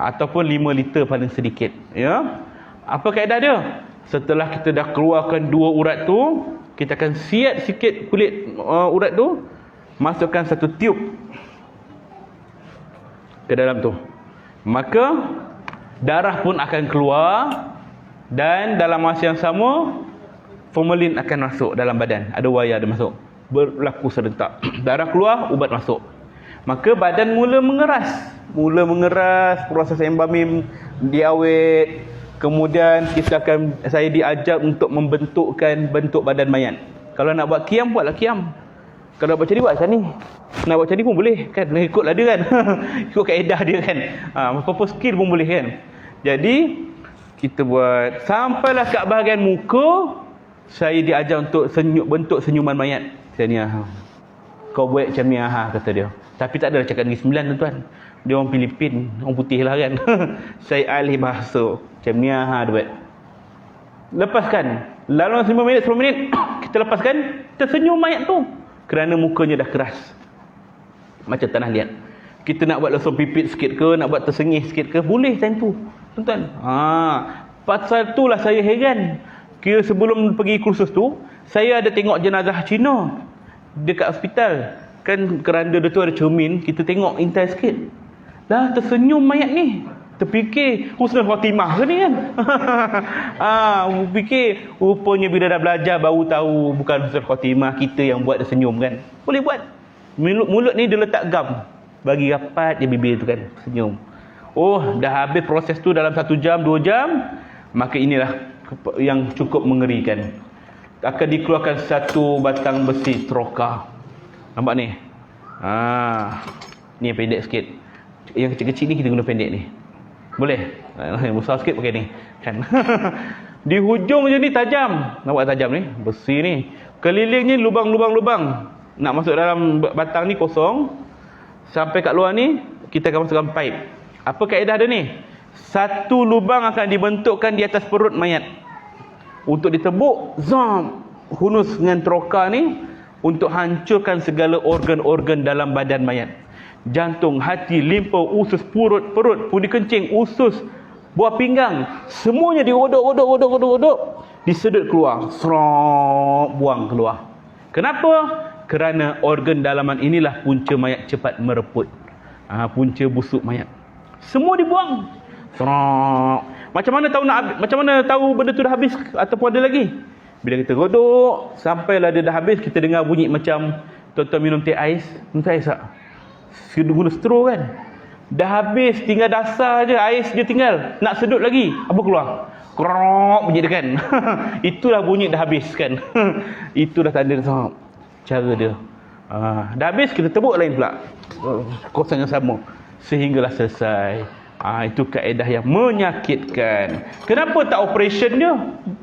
Speaker 1: Ataupun 5 liter paling sedikit. Ya. Apa kaedah dia? Setelah kita dah keluarkan 2 urat tu, kita akan siat sikit kulit urat tu, masukkan satu tiub ke dalam tu. Maka darah pun akan keluar, dan dalam masa yang sama formalin akan masuk dalam badan. Ada wayar dia masuk, berlaku serentak. Darah keluar, ubat masuk. Maka badan mula mengeras, proses embalming diawet. Kemudian saya diajar untuk membentukkan bentuk badan mayat. Kalau nak buat qiyam, buatlah qiyam. Kalau nak buat macam ni, buat macam ni. Nak buat macam ni pun boleh kan, ikutlah dia kan. Ikut kaedah dia kan. Apa-apa skill pun boleh kan. Jadi kita buat sampailah kat bahagian muka, saya diajar untuk bentuk senyuman mayat. Macam ni, kau buat macam ni, kata dia. Tapi tak adalah cakap Negeri Sembilan, tuan-tuan. Dia orang Filipin, orang putih lah kan. Saya alih bahasa. Macam ni, dia buat. Lepaskan. Lalu 5 minit, 10 minit, kita lepaskan, tersenyum mayat tu. Kerana mukanya dah keras. Macam tanah liat. Kita nak buat lesung pipit sikit ke, nak buat tersengih sikit ke, boleh macam tu, tuan-tuan. Pasal itulah saya heran. Kira sebelum pergi kursus tu, saya ada tengok jenazah Cina dekat hospital. Kan keranda dia tu ada cermin, kita tengok intai sikit. Dah tersenyum mayat ni. Terfikir husnul khatimah ke ni kan. Fikir rupanya bila dah belajar baru tahu bukan husnul khatimah, kita yang buat dia senyum kan. Boleh buat. Mulut ni dia letak gam, bagi rapat je bibir tu kan, senyum. Oh, dah habis proses tu dalam 1 jam 2 jam, maka inilah yang cukup mengerikan. Akan dikeluarkan satu batang besi stroka. Nampak ni? Ni yang pendek sikit. Yang kecil-kecil ni kita guna pendek ni. Boleh? Besar sikit pakai ni kan. Di hujung je ni tajam. Nampak tajam ni? Besi ni. Kelilingnya lubang-lubang-lubang. Nak masuk dalam batang ni kosong. Sampai kat luar ni kita akan masukkan pipe. Apa kaedah dia ni? Satu lubang akan dibentukkan di atas perut mayat. Untuk ditebuk, hunus dengan troka ni untuk hancurkan segala organ-organ dalam badan mayat. Jantung, hati, limpa, usus, perut, pudi kencing, usus, buah pinggang, semuanya diodok, disedut keluar, buang keluar. Kenapa? Kerana organ dalaman inilah punca mayat cepat mereput. Punca busuk mayat. Semua dibuang. Macam mana tahu benda tu dah habis ataupun ada lagi? Bila kita godok sampailah dia dah habis, kita dengar bunyi macam tuan-tuan minum teh ais. Minum teh ais tak? Guna straw kan? Dah habis, tinggal dasar je, ais je tinggal. Nak sedut lagi, apa keluar? Krok bunyi dia kan. Itulah bunyi dah habis kan. Itu dah tanda cara dia. Dah habis, kita tebuk lain pula. Kosong yang sama sehinggalah selesai. Itu kaedah yang menyakitkan. Kenapa tak operation dia?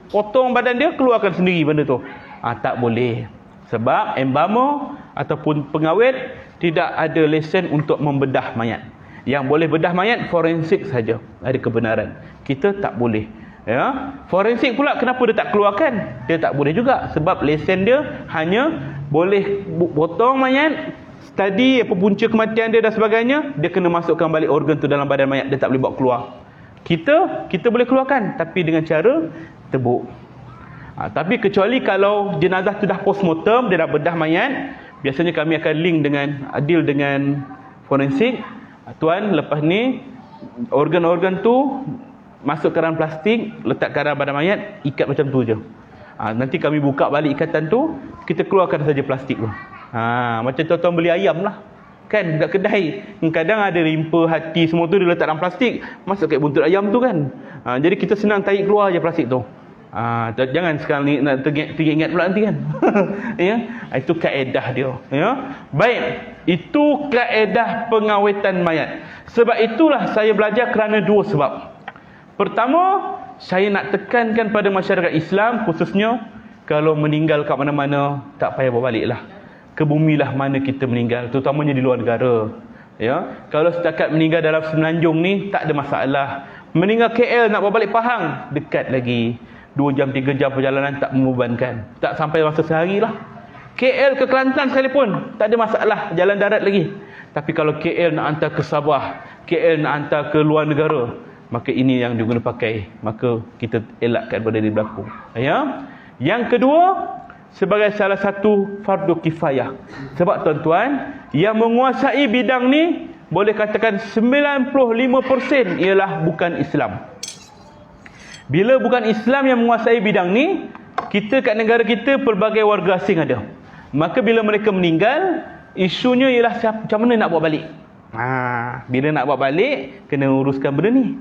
Speaker 1: Potong badan dia, keluarkan sendiri benda tu. Tak boleh. Sebab embalmer ataupun pengawet tidak ada lesen untuk membedah mayat. Yang boleh bedah mayat forensik saja ada kebenaran. Kita tak boleh. Ya, forensik pula kenapa dia tak keluarkan? Dia tak boleh juga sebab lesen dia hanya boleh potong mayat, study apa punca kematian dia dan sebagainya, dia kena masukkan balik organ tu dalam badan mayat, dia tak boleh bawa keluar. Kita boleh keluarkan tapi dengan cara tebuk. Tapi kecuali kalau jenazah tu dah postmortem, dia dah bedah mayat, biasanya kami akan link deal dengan forensik. Tuan, lepas ni organ-organ tu masuk ke dalam plastik, letak ke dalam badan mayat, ikat macam tu je. Nanti kami buka balik ikatan tu, kita keluarkan saja plastik tu. Macam tuan-tuan beli ayam lah kan, dekat kedai kadang ada rimpa, hati, semua tu dia letak dalam plastik, masuk kat buntut ayam tu kan. Jadi kita senang tarik keluar je plastik tu. Jangan sekarang ni nak teringat pula nanti kan. Ya, itu kaedah dia. Ya, baik, itu kaedah pengawetan mayat. Sebab itulah saya belajar kerana 2 sebab. Pertama, saya nak tekankan pada masyarakat Islam khususnya, kalau meninggal kat mana-mana tak payah bawa balik lah ke bumi lah mana kita meninggal, terutamanya di luar negara. Ya, kalau setakat meninggal dalam Semenanjung ni tak ada masalah. Meninggal KL nak bawa balik Pahang, dekat lagi 2 jam 3 jam perjalanan, tak membebankan, tak sampai masa sehari lah. KL ke Kelantan sekalipun tak ada masalah, jalan darat lagi. Tapi kalau KL nak hantar ke Sabah, KL nak hantar ke luar negara, maka ini yang diguna pakai, maka kita elakkan benda ini berlaku. Ya. Yang kedua, sebagai salah satu fardu kifayah. Sebab tuan-tuan, yang menguasai bidang ni boleh katakan 95% ialah bukan Islam. Bila bukan Islam yang menguasai bidang ni, kita kat negara kita pelbagai warga asing ada. Maka bila mereka meninggal, isunya ialah macam mana nak bawa balik. Bila nak bawa balik, kena uruskan benda ni.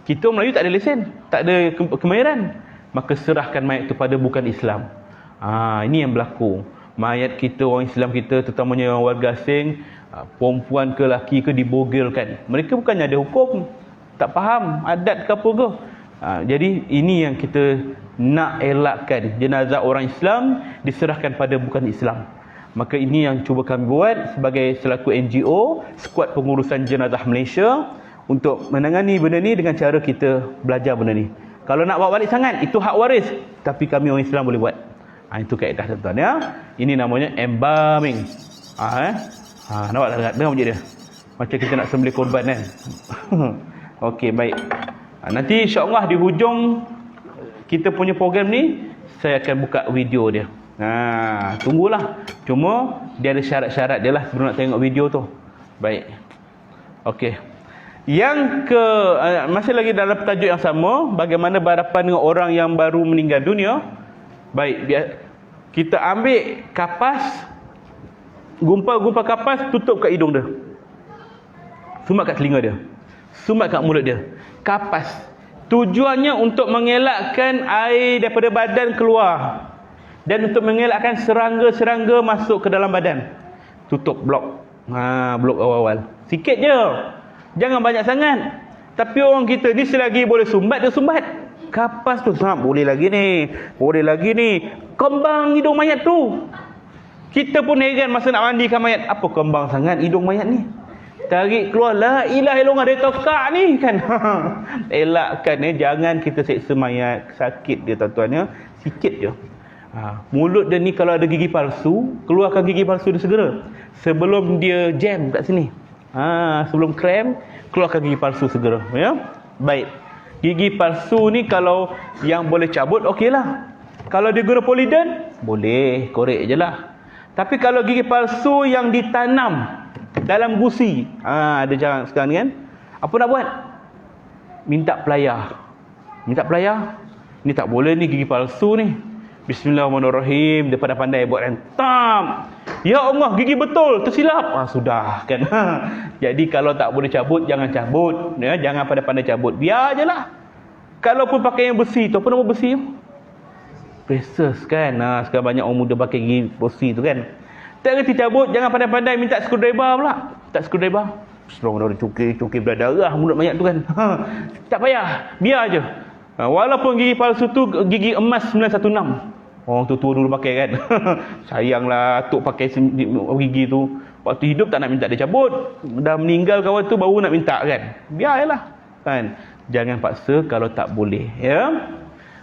Speaker 1: Kita Melayu tak ada lesen, tak ada kemahiran, maka serahkan mayat tu pada bukan Islam. Ini yang berlaku. Mayat kita, orang Islam kita, terutamanya orang warga asing, perempuan ke lelaki ke, dibogilkan. Mereka bukannya ada hukum, tak faham adat ke apa ke. Jadi ini yang kita nak elakkan, jenazah orang Islam diserahkan pada bukan Islam. Maka ini yang cuba kami buat sebagai selaku NGO, Skuad Pengurusan Jenazah Malaysia, untuk menangani benda ni dengan cara kita belajar benda ni. Kalau nak bawa balik sangat, itu hak waris, tapi kami orang Islam boleh buat. Itu kaedah tuan-tuan ya. Ini namanya embalming. Nampak tak? Dengar bunyi dia. Macam kita nak sembelih korban kan. Okey, baik. Nanti insya-Allah di hujung kita punya program ni, saya akan buka video dia. Tunggulah. Cuma dia ada syarat-syarat dia lah sebelum nak tengok video tu. Baik. Okey. Yang ke masih lagi dalam tajuk yang sama, bagaimana berhadapan dengan orang yang baru meninggal dunia. Baik, kita ambil kapas, gumpa kapas, tutup kat hidung dia, sumat kat telinga dia, sumat kat mulut dia. Kapas tujuannya untuk mengelakkan air daripada badan keluar dan untuk mengelakkan serangga-serangga masuk ke dalam badan. Tutup blok. Blok awal-awal. Sikit je. Jangan banyak sangat. Tapi orang kita ni selagi boleh sumbat, dia sumbat. Kapas tu, boleh lagi ni. Boleh lagi ni. Kembang hidung mayat tu. Kita pun heran masa nak mandikan mayat. Apa kembang sangat hidung mayat ni? Tarik keluar, la ilaha illallah, dia tokak ni kan. Elakkan jangan kita seksa mayat. Sakit dia tuan-tuan ya. Sikit je. Mulut dia ni kalau ada gigi palsu, keluarkan gigi palsu dia segera. Sebelum dia jam kat sini. Sebelum krem, keluarkan gigi palsu segera, ya. Baik. Gigi palsu ni kalau yang boleh cabut, okeylah. Kalau dia guna Polident, boleh, korek je lah. Tapi kalau gigi palsu yang ditanam dalam gusi, ada jarang sekarang ni kan. Apa nak buat? Minta pelayar. Minta pelayar. Ni tak boleh ni gigi palsu ni. Bismillahirrahmanirrahim. Dia pandai-pandai buat kan. Tam. Ya Allah, gigi betul, tersilap. Sudah kan. Jadi kalau tak boleh cabut, jangan cabut. Ya, jangan pandai-pandai cabut. Biar je lah. Kalaupun pakai yang besi tu, apa nama besi tu? Braces kan. Sekarang banyak orang muda pakai gigi besi tu kan. Tak kerti cabut, jangan pandai-pandai minta screwdriver pula. Tak screwdriver. Serong dah cukir berdarah mulut mayat tu kan. Tak payah. Biar je. Walaupun gigi palsu tu gigi emas 916. Orang tua dulu pakai kan. Sayanglah tok pakai gigi tu. Waktu hidup tak nak minta dia cabut. Dah meninggal kawan tu baru nak minta kan. Biarlah kan. Jangan paksa kalau tak boleh, ya.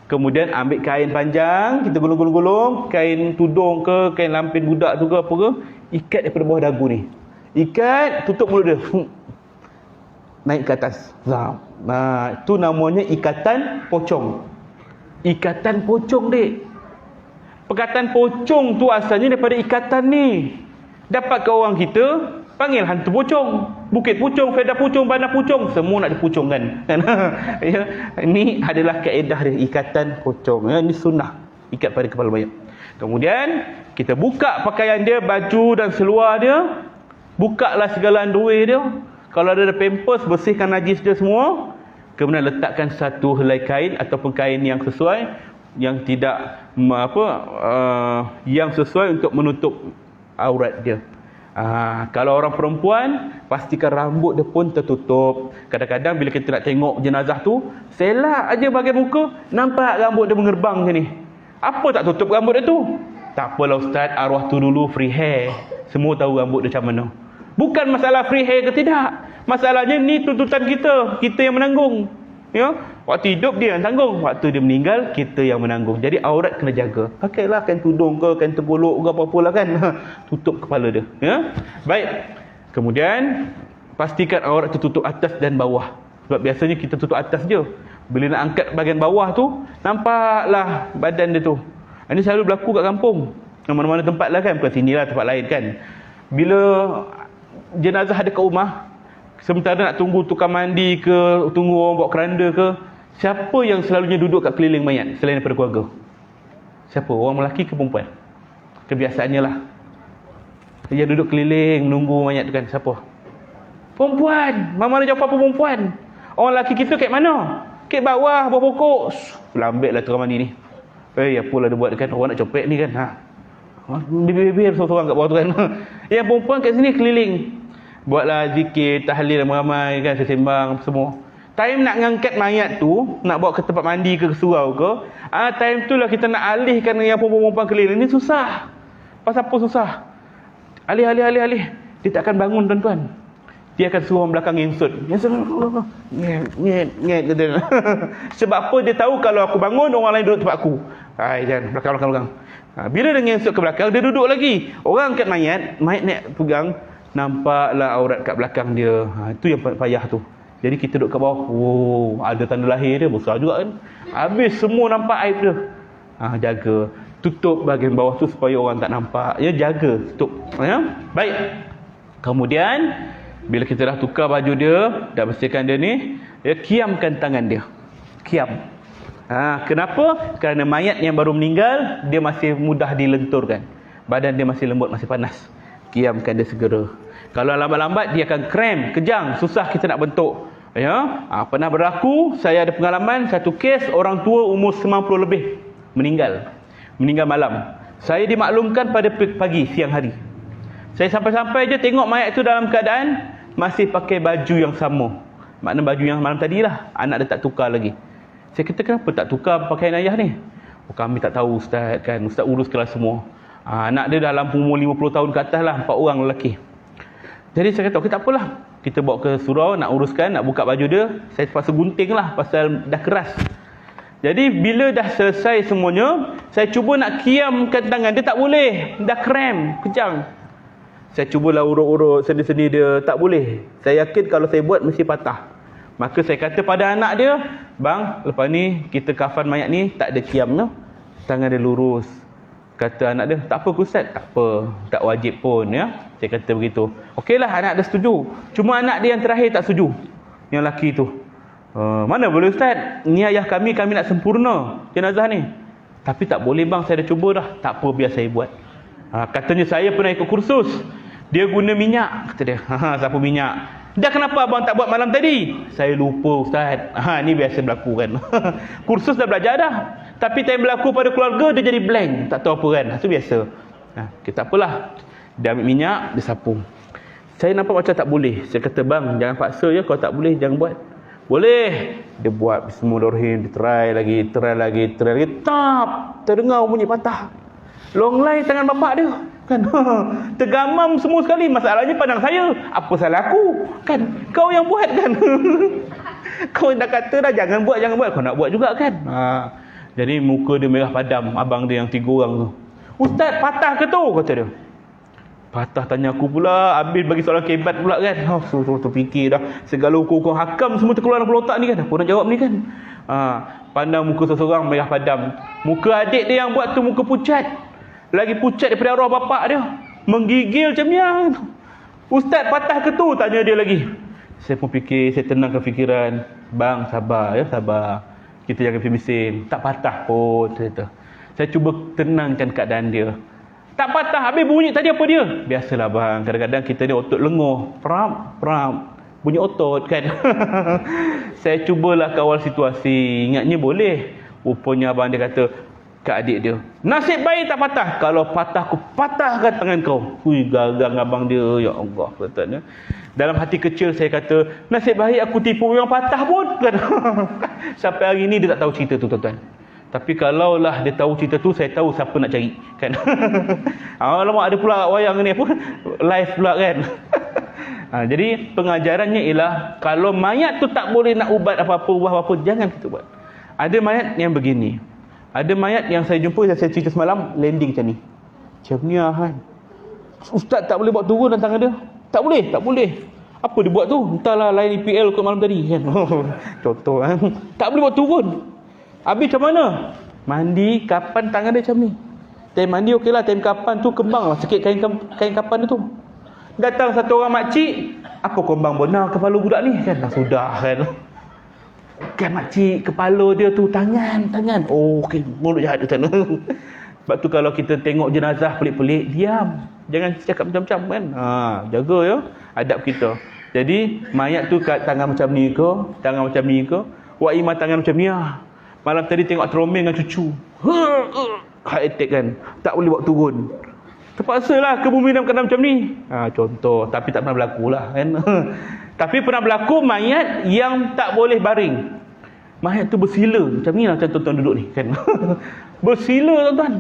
Speaker 1: Kemudian ambil kain panjang, kita gulung-gulung, kain tudung ke, kain lampin budak tu ke apa ke, ikat daripada bawah dagu ni. Ikat, tutup mulut dia. Naik ke atas. Itu namanya ikatan pocong. Ikatan pocong, dek. Perkataan pocong tu asalnya daripada ikatan ni. Dapat ke orang kita, panggil hantu pocong. Bukit pocong, Fedah pocong, Bandar pocong, semua nak dipocongkan. Ya, ini adalah kaedah dia, ikatan pocong. Ya, ini sunnah, ikat pada kepala mayat. Kemudian kita buka pakaian dia, baju dan seluar dia. Bukalah segala underwear dia. Kalau ada pampers, bersihkan najis dia semua. Kemudian letakkan satu helai kain ataupun kain yang sesuai, yang tidak yang sesuai untuk menutup aurat dia. Kalau orang perempuan, pastikan rambut dia pun tertutup. Kadang-kadang bila kita nak tengok jenazah tu, selak aja bahagian muka, nampak rambut dia mengerbang macam ni. Apa tak tutup rambut dia tu? Tak apalah ustaz, arwah tu dulu free hair. Semua tahu rambut dia macam mana. Bukan masalah free hair ke tidak. Masalahnya ni tuntutan kita. Kita yang menanggung. Ya, waktu hidup dia yang tanggung, waktu dia meninggal kita yang menanggung. Jadi aurat kena jaga. Pakailah kain tudung ke, kain tergolok ke apa-apa lah kan. Tutup kepala dia, ya. Baik. Kemudian pastikan aurat tertutup atas dan bawah. Sebab biasanya kita tutup atas je. Bila nak angkat bahagian bawah tu, nampaklah badan dia tu. Ini selalu berlaku kat kampung. Mana-mana tempat lah kan, bukan sinilah tempat lain kan. Bila jenazah ada kat rumah, sementara nak tunggu tukang mandi ke, tunggu orang bawa keranda ke, siapa yang selalunya duduk kat keliling mayat selain daripada keluarga? Siapa? Orang lelaki ke perempuan? Kebiasaannya lah. Dia duduk keliling nunggu mayat tu kan. Siapa? Perempuan. Mana jawab apa perempuan? Orang lelaki kita kat mana? Kat bawah, bawah pokok. Lambat lah tukang mandi ni. Apalah dia buat kan. Orang nak copek ni kan. Bibir-bibir seorang-seorang kat bawah tu kan. Yang perempuan kat sini keliling. Buatlah zikir, tahlil ramai-ramai kan, sembang semua. Time nak ngangkat mayat tu, nak bawa ke tempat mandi ke surau ke, time tu lah kita nak alihkan yang perempuan-perempuan keliling ni susah. Pasal apa susah? Alih. Dia tak akan bangun tuan-tuan. Dia akan suruh orang belakang ngesut. Nget kata. Sebab apa? Dia tahu kalau aku bangun, orang lain duduk tempat aku. Jangan belakang. Bila dia ngesut ke belakang, dia duduk lagi. Orang angkat mayat naik pegang, nampaklah aurat kat belakang dia. Itu yang payah tu. Jadi kita duduk kat bawah, ada tanda lahir dia, besar juga kan. Habis semua nampak aib dia. Jaga. Tutup bahagian bawah tu supaya orang tak nampak. Ya, jaga, tutup. Ya? Baik. Kemudian Bila kita dah tukar baju dia, dah bersihkan dia ni, dia kiamkan tangan dia. Kiam. Kenapa? Kerana mayat yang baru meninggal, dia masih mudah dilenturkan. Badan dia masih lembut, masih panas. Kiamkan dia segera. Kalau lambat-lambat, dia akan krem, kejang, susah kita nak bentuk. Ya, pernah berlaku, saya ada pengalaman, satu kes orang tua umur 90 lebih meninggal malam. Saya dimaklumkan pada pagi, siang hari. Saya sampai-sampai je tengok mayat tu dalam keadaan masih pakai baju yang sama. Makna baju yang malam tadi lah. Anak dia tak tukar lagi. Saya kata, kenapa tak tukar pakaian ayah ni? Kami tak tahu Ustaz kan. Ustaz uruskanlah semua. Anak dia dalam umur 50 tahun ke atas lah, 4 orang lelaki. Jadi saya kata, okey tak apalah. Kita bawa ke surau, nak uruskan, nak buka baju dia. Saya terpaksa gunting lah pasal dah keras. Jadi bila dah selesai semuanya, saya cuba nak kiamkan tangan. Dia tak boleh. Dah krem, kejang. Saya cubalah urut-urut sendi-sendi dia, tak boleh. Saya yakin kalau saya buat mesti patah. Maka saya kata pada anak dia, bang, lepas ni kita kafan mayat ni tak ada kiamnya. Tangan dia lurus. Kata anak dia, tak apa Ustaz, tak apa, tak wajib pun ya. Saya kata begitu. Okeylah, anak dia setuju. Cuma anak dia yang terakhir tak setuju. Yang lelaki tu. Mana boleh Ustaz? Ni ayah kami nak sempurna jenazah ni. Tapi tak boleh bang, saya dah cuba dah. Tak apa, biar saya buat. Katanya saya pernah ikut kursus. Dia guna minyak, kata dia. Siapa minyak? Dah kenapa abang tak buat malam tadi? Saya lupa Ustaz. Ni biasa berlaku kan. Kursus dah belajar dah. Tapi time berlaku pada keluarga, dia jadi blank. Tak tahu apa kan. Itu biasa. Tak apalah. Dia ambil minyak, dia sapu. Saya nampak macam tak boleh. Saya kata, bang, jangan paksa ya. Kalau tak boleh, jangan buat. Boleh. Dia buat Bismillahirrahmanirrahim. Dia try lagi. Tap. Terdengar bunyi patah. Long line tangan bapak dia. Kan? Tergamam semua sekali. Masalahnya pandang saya. Apa salah aku? Kan? Kau yang buat kan? Kau dah kata dah jangan buat. Kau nak buat juga kan? Jadi muka dia merah padam. Abang dia yang 3 orang tu. Ustaz, patah ke tu? Kata dia. Patah tanya aku pula. Habis bagi soalan kebat pula kan. Suruh terfikir dah. Segala hukum-hukum hakam semua terkeluar dalam otak ni kan. Apa nak jawab ni kan? Pandang muka seseorang merah padam. Muka adik dia yang buat tu muka pucat. Lagi pucat daripada arwah bapak dia. Menggigil macam ni. Ustaz, patah ke tu? Tanya dia lagi. Saya pun fikir, saya tenangkan fikiran. Bang, sabar ya, sabar. Kita jangan bising. Tak patah pun, cerita. Saya cuba tenangkan keadaan dia. Tak patah. Habis bunyi tadi apa dia? Biasalah bang. Kadang-kadang kita ni otot lenguh. Pram. Bunyi otot kan. Saya cubalah kawal situasi. Ingatnya boleh. Rupanya abang dia kata ke adik dia, nasib baik tak patah. Kalau patah, aku patahkan tangan kau. Garang abang dia. Ya Allah, katanya. Dalam hati kecil saya kata, nasib baik aku tipu yang patah pun. Sampai hari ni dia tak tahu cerita tu, tuan-tuan. Tapi kalaulah dia tahu cerita tu, saya tahu siapa nak cari kan. Alamak, ada pula wayang ni apa, live pula kan. Jadi pengajarannya ialah, kalau mayat tu tak boleh nak ubat apa-apa, ubah apa-apa, jangan kita buat. Ada mayat yang begini. Ada mayat yang saya jumpa, yang saya cerita semalam, landing macam ni. Macam ni kan. Ustaz tak boleh buat turun dalam tangan dia. Tak boleh. Apa dia buat tu? Entahlah, lain EPL kot malam tadi kan. Contoh kan. Tak boleh buat turun. Habis macam mana? Mandi, kapan tangan dia macam ni. Time mandi okeylah, time kapan tu kembang lah sikit kain kapan dia tu. Datang satu orang makcik, apa kembang benar kepala budak ni kan. Sudah kan. Kan makcik, kepala dia tu tangan. Okey, mulut jahat tu sana. Sebab tu kalau kita tengok jenazah pelik-pelik, diam. Jangan cakap macam-macam kan. Jaga ya adab kita. Jadi mayat tu kat tangan macam ni ke, tangan macam ni ke, Wak Imah tangan macam ni lah. Malam tadi tengok tromel dengan cucu. Heart attack kan. Tak boleh buat turun. Terpaksalah ke bumi dalam keadaan macam ni. Contoh, tapi tak pernah berlaku lah kan. Tapi pernah berlaku mayat yang tak boleh baring. Mayat tu bersila. Macam ni lah macam tuan-tuan duduk ni kan. Bersila tuan-tuan.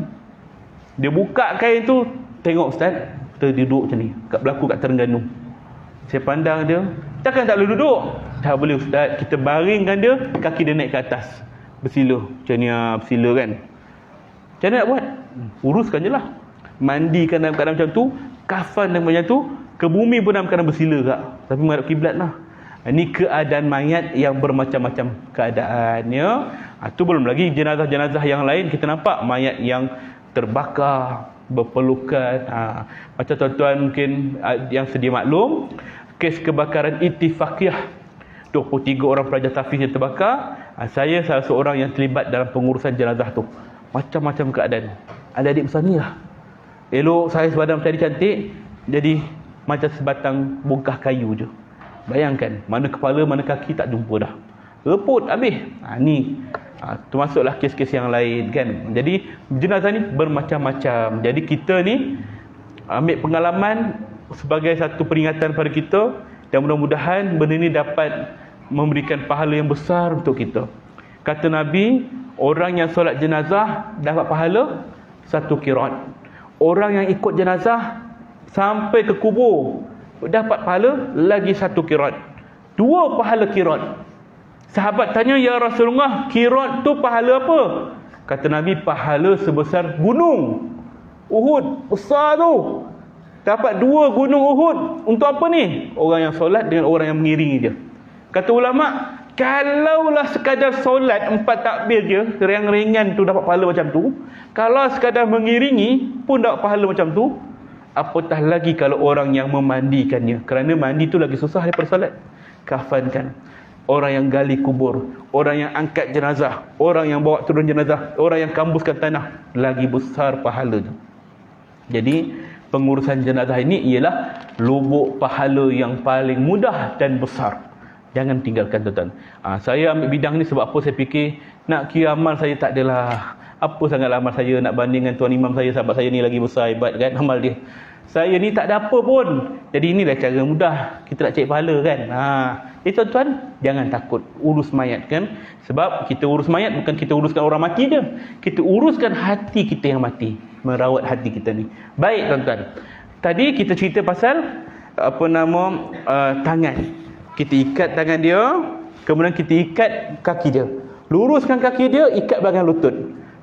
Speaker 1: Dia buka kain tu, tengok Ustaz, kita duduk macam ni. Kat berlaku kat Terengganu. Saya pandang dia, takkan tak boleh duduk? Tak boleh Ustaz, kita baringkan dia, kaki dia naik ke atas. Bersila. Macam ni bersila kan. Macam mana nak buat? Uruskan je lah. Mandikan dalam keadaan macam tu, kafan dalam macam tu, ke bumi pun dalam keadaan bersila kak. Tapi menghadap kiblat lah. Ini keadaan mayat yang bermacam-macam keadaannya. Itu belum lagi jenazah-jenazah yang lain. Kita nampak mayat yang terbakar, berpelukan. Macam tuan-tuan mungkin yang sedia maklum, kes kebakaran Ittifaqiyah, 23 orang pelajar tahfiz yang terbakar. Saya salah seorang yang terlibat dalam pengurusan jenazah tu. Macam-macam keadaan. Adik-adik besar ni lah. Elok saya sebadan tadi cantik, jadi macam sebatang bongkah kayu je. Bayangkan, mana kepala, mana kaki tak jumpa dah. Reput habis. Ni termasuklah kes-kes yang lain kan. Jadi jenazah ni bermacam-macam. Jadi kita ni ambil pengalaman sebagai satu peringatan pada kita, dan mudah-mudahan benda ni dapat memberikan pahala yang besar untuk kita. Kata Nabi, orang yang solat jenazah dapat pahala 1 qiraat. Orang yang ikut jenazah sampai ke kubur dapat pahala lagi 1 qiraat. 2 pahala qiraat. Sahabat tanya, ya Rasulullah, qiraat tu pahala apa? Kata Nabi, pahala sebesar gunung Uhud. Besar tu. Dapat 2 gunung Uhud. Untuk apa ni? Orang yang solat dengan orang yang mengiringi dia. Kata ulama, kalaulah sekadar solat 4 takbir je, ringan-ringan tu dapat pahala macam tu. Kalau sekadar mengiringi pun dapat pahala macam tu, apatah lagi kalau orang yang memandikannya. Kerana mandi tu lagi susah daripada solat. Kafankan. Orang yang gali kubur, orang yang angkat jenazah, orang yang bawa turun jenazah, orang yang kambuskan tanah, lagi besar pahalanya. Jadi pengurusan jenazah ini ialah lubuk pahala yang paling mudah dan besar. Jangan tinggalkan tuan-tuan. Saya ambil bidang ni sebab apa? Saya fikir nak kira amal saya tak adalah apa sangat amal saya nak banding dengan tuan imam saya, sahabat saya ni lagi besar hebat kan amal dia. Saya ni tak ada apa pun. Jadi inilah cara mudah kita nak cari pahala kan. Tuan-tuan, jangan takut urus mayat kan. Sebab kita urus mayat bukan kita uruskan orang mati je. Kita uruskan hati kita yang mati. Merawat hati kita ni. Baik tuan-tuan. Tadi kita cerita pasal tangan. Kita ikat tangan dia, kemudian kita ikat kaki dia. Luruskan kaki dia, ikat bahagian lutut.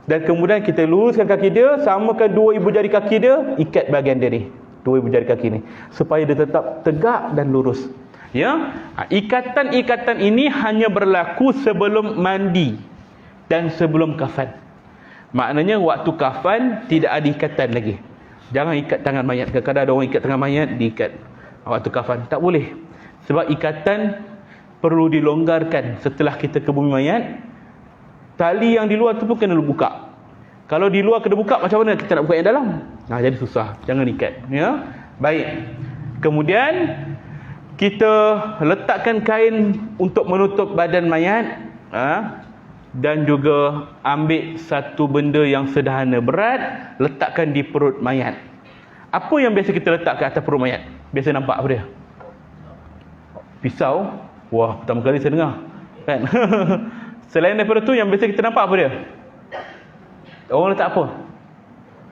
Speaker 1: Dan kemudian kita luruskan kaki dia, samakan 2 ibu jari kaki dia, ikat bahagian dia ni. 2 ibu jari kaki ni. Supaya dia tetap tegak dan lurus. Ya, ikatan-ikatan ini hanya berlaku sebelum mandi dan sebelum kafan. Maknanya waktu kafan tidak ada ikatan lagi. Jangan ikat tangan mayat. Kadang-kadang ada orang ikat tangan mayat, diikat. Waktu kafan tak boleh. Sebab ikatan perlu dilonggarkan setelah kita ke bumi mayat. Tali yang di luar tu pun kena buka. Kalau di luar kena buka, macam mana kita nak buka yang dalam? Jadi susah. Jangan ikat. Ya, baik. Kemudian kita letakkan kain untuk menutup badan mayat, dan juga ambil satu benda yang sederhana berat, letakkan di perut mayat. Apa yang biasa kita letak ke atas perut mayat? Biasa nampak apa dia? Pisau. Wah, pertama kali saya dengar kan. Selain daripada tu, yang biasa kita nampak apa dia? Orang letak apa?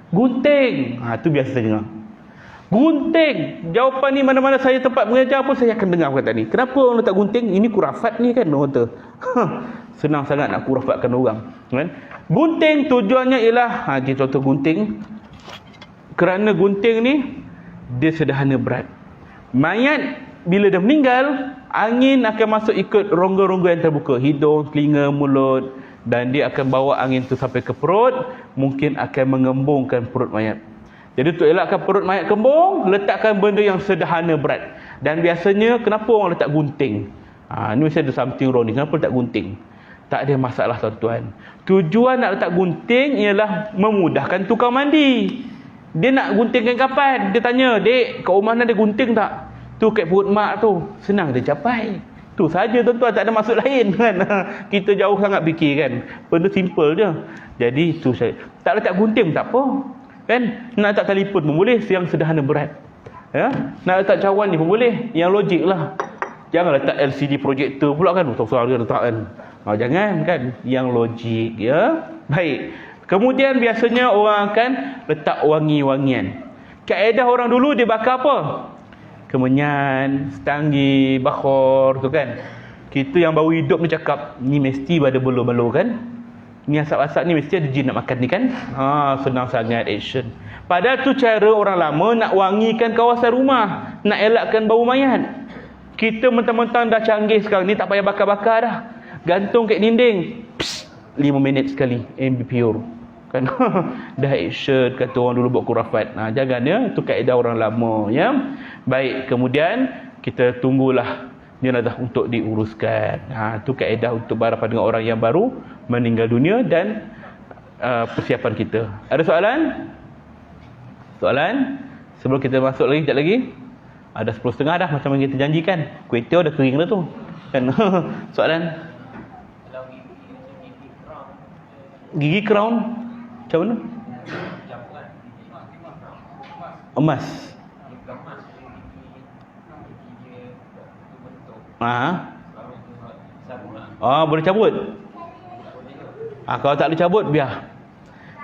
Speaker 1: Gunting. Tu biasa saya dengar. Gunting. Jawapan ni mana-mana saya tempat mengajar pun saya akan dengar perkataan ni. Kenapa orang letak gunting? Ini kurafat ni kan, orang kata. Senang sangat nak kurafatkan orang kan? Gunting tujuannya ialah contoh gunting. Kerana gunting ni dia sederhana berat. Mayat bila dia meninggal, angin akan masuk ikut rongga-rongga yang terbuka, hidung, telinga, mulut, dan dia akan bawa angin tu sampai ke perut, mungkin akan mengembungkan perut mayat. Jadi untuk elakkan perut mayat kembung, letakkan benda yang sederhana berat. Dan biasanya kenapa orang letak gunting? Ni mesti ada something wrong ni. Kenapa letak gunting? Tak ada masalah tuan-tuan. Tujuan nak letak gunting ialah memudahkan tukang mandi. Dia nak guntingkan kapan? Dia tanya, "Dek, kat rumah ada gunting tak?" Tu kat perut mak tu. Senang dia capai. Tu saja tuan-tuan, tak ada maksud lain kan. Kita jauh sangat fikir kan. Benda simple je. Jadi tu saya. Tak letak gunting tak apa. Kan? Nak letak telefon pun boleh, yang sederhana berat. Ya? Nak letak cawan ni pun boleh, yang logik lah. Jangan letak LCD projector pula kan. Susah dia letak kan. Jangan kan. Yang logik ya. Baik. Kemudian biasanya orang akan letak wangi-wangian. Kaedah orang dulu dia bakar apa? Kemenyan, setanggi, bakhor tu kan. Kita yang baru hidup ni cakap, ni mesti pada belu-belu kan. Ni asap-asap ni mesti ada jin nak makan ni kan. Senang sangat action. Padahal tu cara orang lama nak wangikan kawasan rumah, nak elakkan bau mayat. Kita mentang-mentang dah canggih sekarang ni, tak payah bakar-bakar dah. Gantung kat dinding. 5 minit sekali MBPure. Kan dah action, kata orang dulu buat kurafat. Jangan ya, itu kaedah orang lama ya. Baik, kemudian kita tunggulah jenazah untuk diuruskan. Itu kaedah untuk berhadapan dengan orang yang baru meninggal dunia dan persiapan kita. Ada soalan? Soalan? Sebelum kita masuk lagi, sekejap lagi. Ada 10.30 dah macam yang kita janjikan. Kuih tiaw dah kering dah tu. Kan? Soalan? Gigi crown? Macam mana? Emas. Boleh cabut. Kalau tak boleh cabut, biar.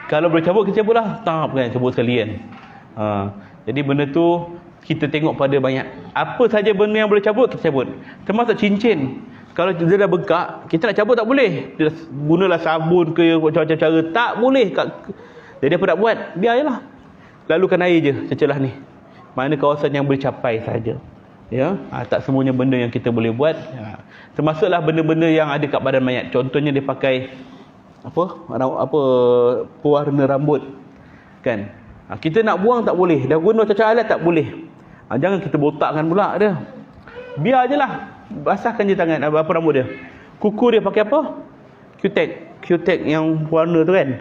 Speaker 1: Kalau boleh cabut, kita cabut lah. Tak kan, cabut sekali kan. Jadi benda tu kita tengok pada banyak. Apa saja benda yang boleh cabut, kita cabut. Termasuk cincin. Kalau dia dah bengkak, kita nak cabut tak boleh. Dia gunalah sabun ke macam-macam cara, tak boleh. Jadi apa nak buat? Biar je lah. Lalukan air je celah ni. Mana kawasan yang boleh capai saja. Ya, tak semuanya benda yang kita boleh buat. Termasuklah benda-benda yang ada kat badan mayat. Contohnya dia pakai pewarna rambut. Kan? Kita nak buang tak boleh. Dah guna cacat alat tak boleh. Jangan kita botakkan pula dia. Biar je lah. Basahkan je tangan apa rambut dia. Kuku dia pakai apa? Q-tag yang warna tu kan.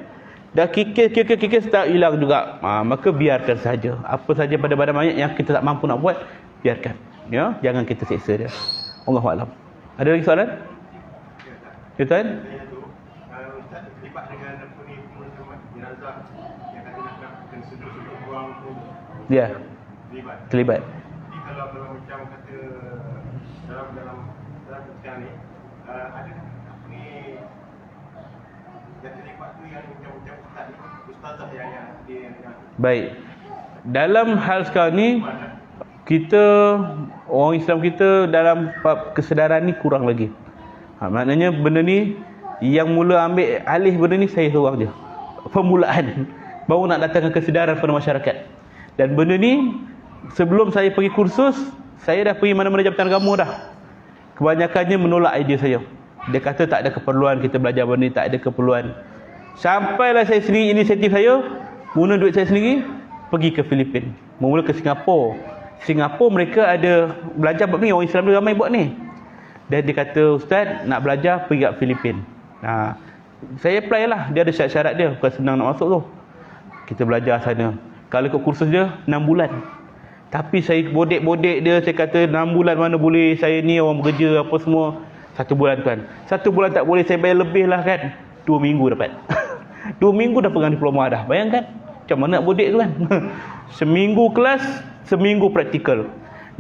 Speaker 1: Dah kikis tak hilang juga. Maka biarkan saja. Apa saja pada badan mayat yang kita tak mampu nak buat, biarkan. Ya, jangan kita seksa dia. Allahu a'lam. Ada lagi soalan? Ya, Tuan?
Speaker 2: Ustaz terlibat dengan apa ni jenazah yang nak sudut-sudut buang tu.
Speaker 1: Ya. Terlibat.
Speaker 2: Jadi kalau macam kata dalam sekarang ni ada ni yang terlibat tu yang macam ustazah yang dia.
Speaker 1: Baik. Dalam hal sekarang ni kita orang Islam kita dalam kesedaran ni kurang lagi. Maknanya benda ni yang mula ambil alih benda ni saya seorang je. Permulaan baru nak datangkan kesedaran pada masyarakat. Dan benda ni sebelum saya pergi kursus, saya dah pergi mana-mana jabatan agama dah. Kebanyakannya menolak idea saya. Dia kata tak ada keperluan kita belajar benda ni, tak ada keperluan. Sampailah saya sendiri inisiatif saya, guna duit saya sendiri pergi ke Filipin. Mula ke Singapura. Singapura mereka ada belajar bab ni, orang Islam dia ramai buat ni. Dan dia kata, Ustaz nak belajar pergi ke Filipin. Saya apply lah. Dia ada syarat-syarat dia, bukan senang nak masuk tu. Kita belajar sana. Kalau ikut kursus dia 6 bulan. Tapi saya bodek-bodek dia, saya kata 6 bulan mana boleh, saya ni orang bekerja apa semua. 1 bulan tuan. 1 bulan tak boleh, saya bayar lebih lah kan. 2 minggu dapat. 2 minggu dah pegang diploma dah. Bayangkan macam mana nak bodek tu kan. Seminggu kelas, seminggu praktikal.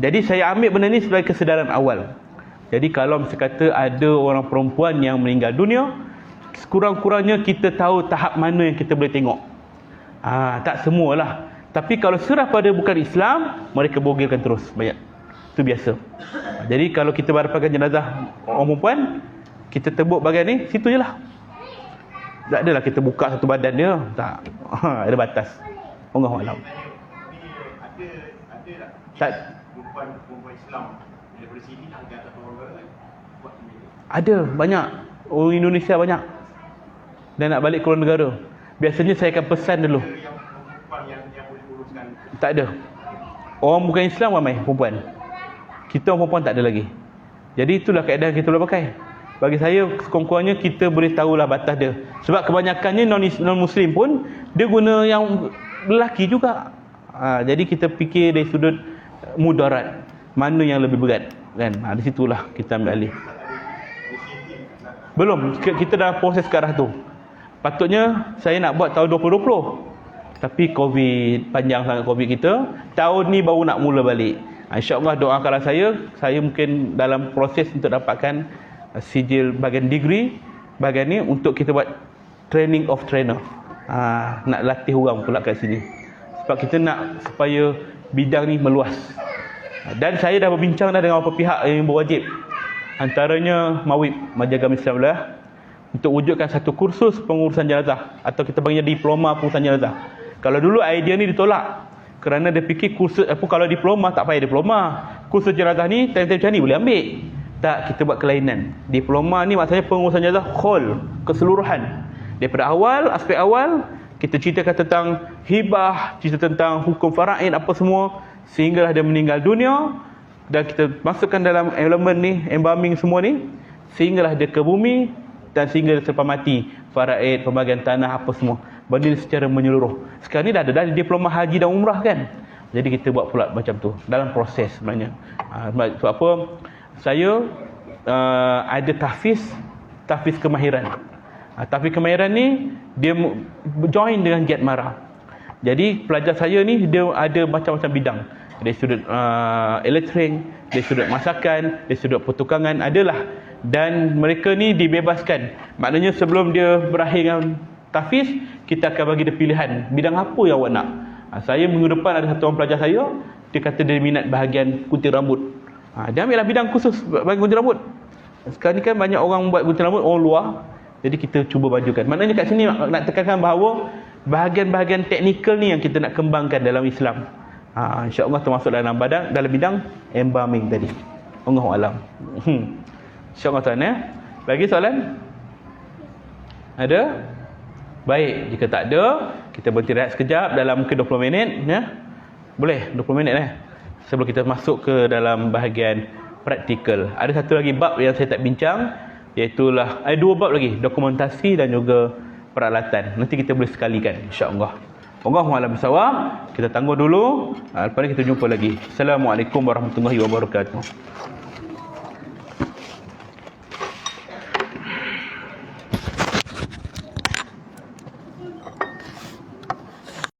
Speaker 1: Jadi saya ambil benda ni sebagai kesedaran awal. Jadi kalau misalnya kata ada orang perempuan yang meninggal dunia, sekurang-kurangnya kita tahu tahap mana yang kita boleh tengok. Tak semualah. Tapi kalau serah pada bukan Islam, mereka bogilkan terus banyak. Itu biasa. Jadi kalau kita berhadapan jenazah orang perempuan, kita tebuk bahagian ni, situ je lah. Tak adalah kita buka satu badan dia. Tak. Ada batas. Allahu a'lam. Tak. Perempuan Islam daripada sini nak angkat satu orang buat sendiri. Ada, banyak. Orang Indonesia banyak. Dan nak balik ke luar negara. Biasanya saya akan pesan dulu. Yang boleh uruskan. Tak ada. Orang bukan Islam ramai perempuan. Kita orang perempuan tak ada lagi. Jadi itulah kaedah yang kita boleh pakai. Bagi saya, sekurang-kurangnya kita boleh tahulah batas dia. Sebab kebanyakannya non-Muslim pun, dia guna yang lelaki juga. Jadi kita fikir dari sudut mudarat. Mana yang lebih berat. Kan? Di situlah kita ambil alih. Belum. Kita dah proses ke arah tu. Patutnya saya nak buat tahun 2020. Tapi COVID, panjang sangat COVID kita. Tahun ni baru nak mula balik. InsyaAllah doakanlah saya mungkin dalam proses untuk dapatkan sijil bahagian degree bahagian ni untuk kita buat training of trainer. Nak latih orang pula kat sini. Sebab kita nak supaya bidang ni meluas. Dan saya dah berbincang dah dengan beberapa pihak yang berwajib. Antaranya MAWIP, Majlis Agama Islam Wilayah, untuk wujudkan satu kursus pengurusan jenazah atau kita panggil diploma pengurusan jenazah. Kalau dulu idea ni ditolak kerana dia fikir kursus kalau diploma tak payah diploma. Kursus jenazah ni time-time macam ni boleh ambil. Tak, kita buat kelainan. Diploma ni maksudnya pengurusan jenazah whole, keseluruhan. Daripada awal, aspek awal, kita ceritakan tentang hibah, cerita tentang hukum faraid apa semua, sehinggalah dia meninggal dunia. dan kita masukkan dalam elemen ni, embalming semua ni, sehinggalah dia ke bumi dan sehingga dia selepas mati, faraid, pembagian tanah, apa semua. Benda ni secara menyeluruh. Sekarang ni dah ada diploma haji dan umrah kan. Jadi kita buat pula macam tu dalam proses sebenarnya. Sebab apa? Saya ada tahfiz kemahiran. Tahfiz kemahiran ni dia join dengan Giat Mara. Jadi pelajar saya ni dia ada macam-macam bidang. Dari sudut elektrik, dari sudut masakan, dari sudut pertukangan, adalah. Dan mereka ni dibebaskan. Maknanya sebelum dia berakhir dengan tahfiz, kita akan bagi dia pilihan bidang apa yang awak nak. Saya minggu depan ada satu orang pelajar saya, dia kata dia minat bahagian gunting rambut. Dia ambil lah bidang khusus bagi gunting rambut. Sekarang ni kan banyak orang buat gunting rambut, orang luar. Jadi kita cuba majukan. Maknanya kat sini nak tekankan bahawa bahagian-bahagian teknikal ni yang kita nak kembangkan dalam Islam. InsyaAllah termasuk dalam bidang embalming tadi. Allahu alam. InsyaAllah tuan ya. Lagi soalan? Ada? Baik, jika tak ada, kita berhenti rehat sekejap dalam ke 20 minit ya. Boleh 20 minit sebelum kita masuk ke dalam bahagian praktikal. Ada satu lagi bab yang saya tak bincang, iaitulah ada 2 bab lagi, dokumentasi dan juga peralatan. Nanti kita boleh sekalikan insya-Allah. Allahu a'lam bissawab. Kita tangguh dulu. Lepas ni kita jumpa lagi. Assalamualaikum warahmatullahi wabarakatuh.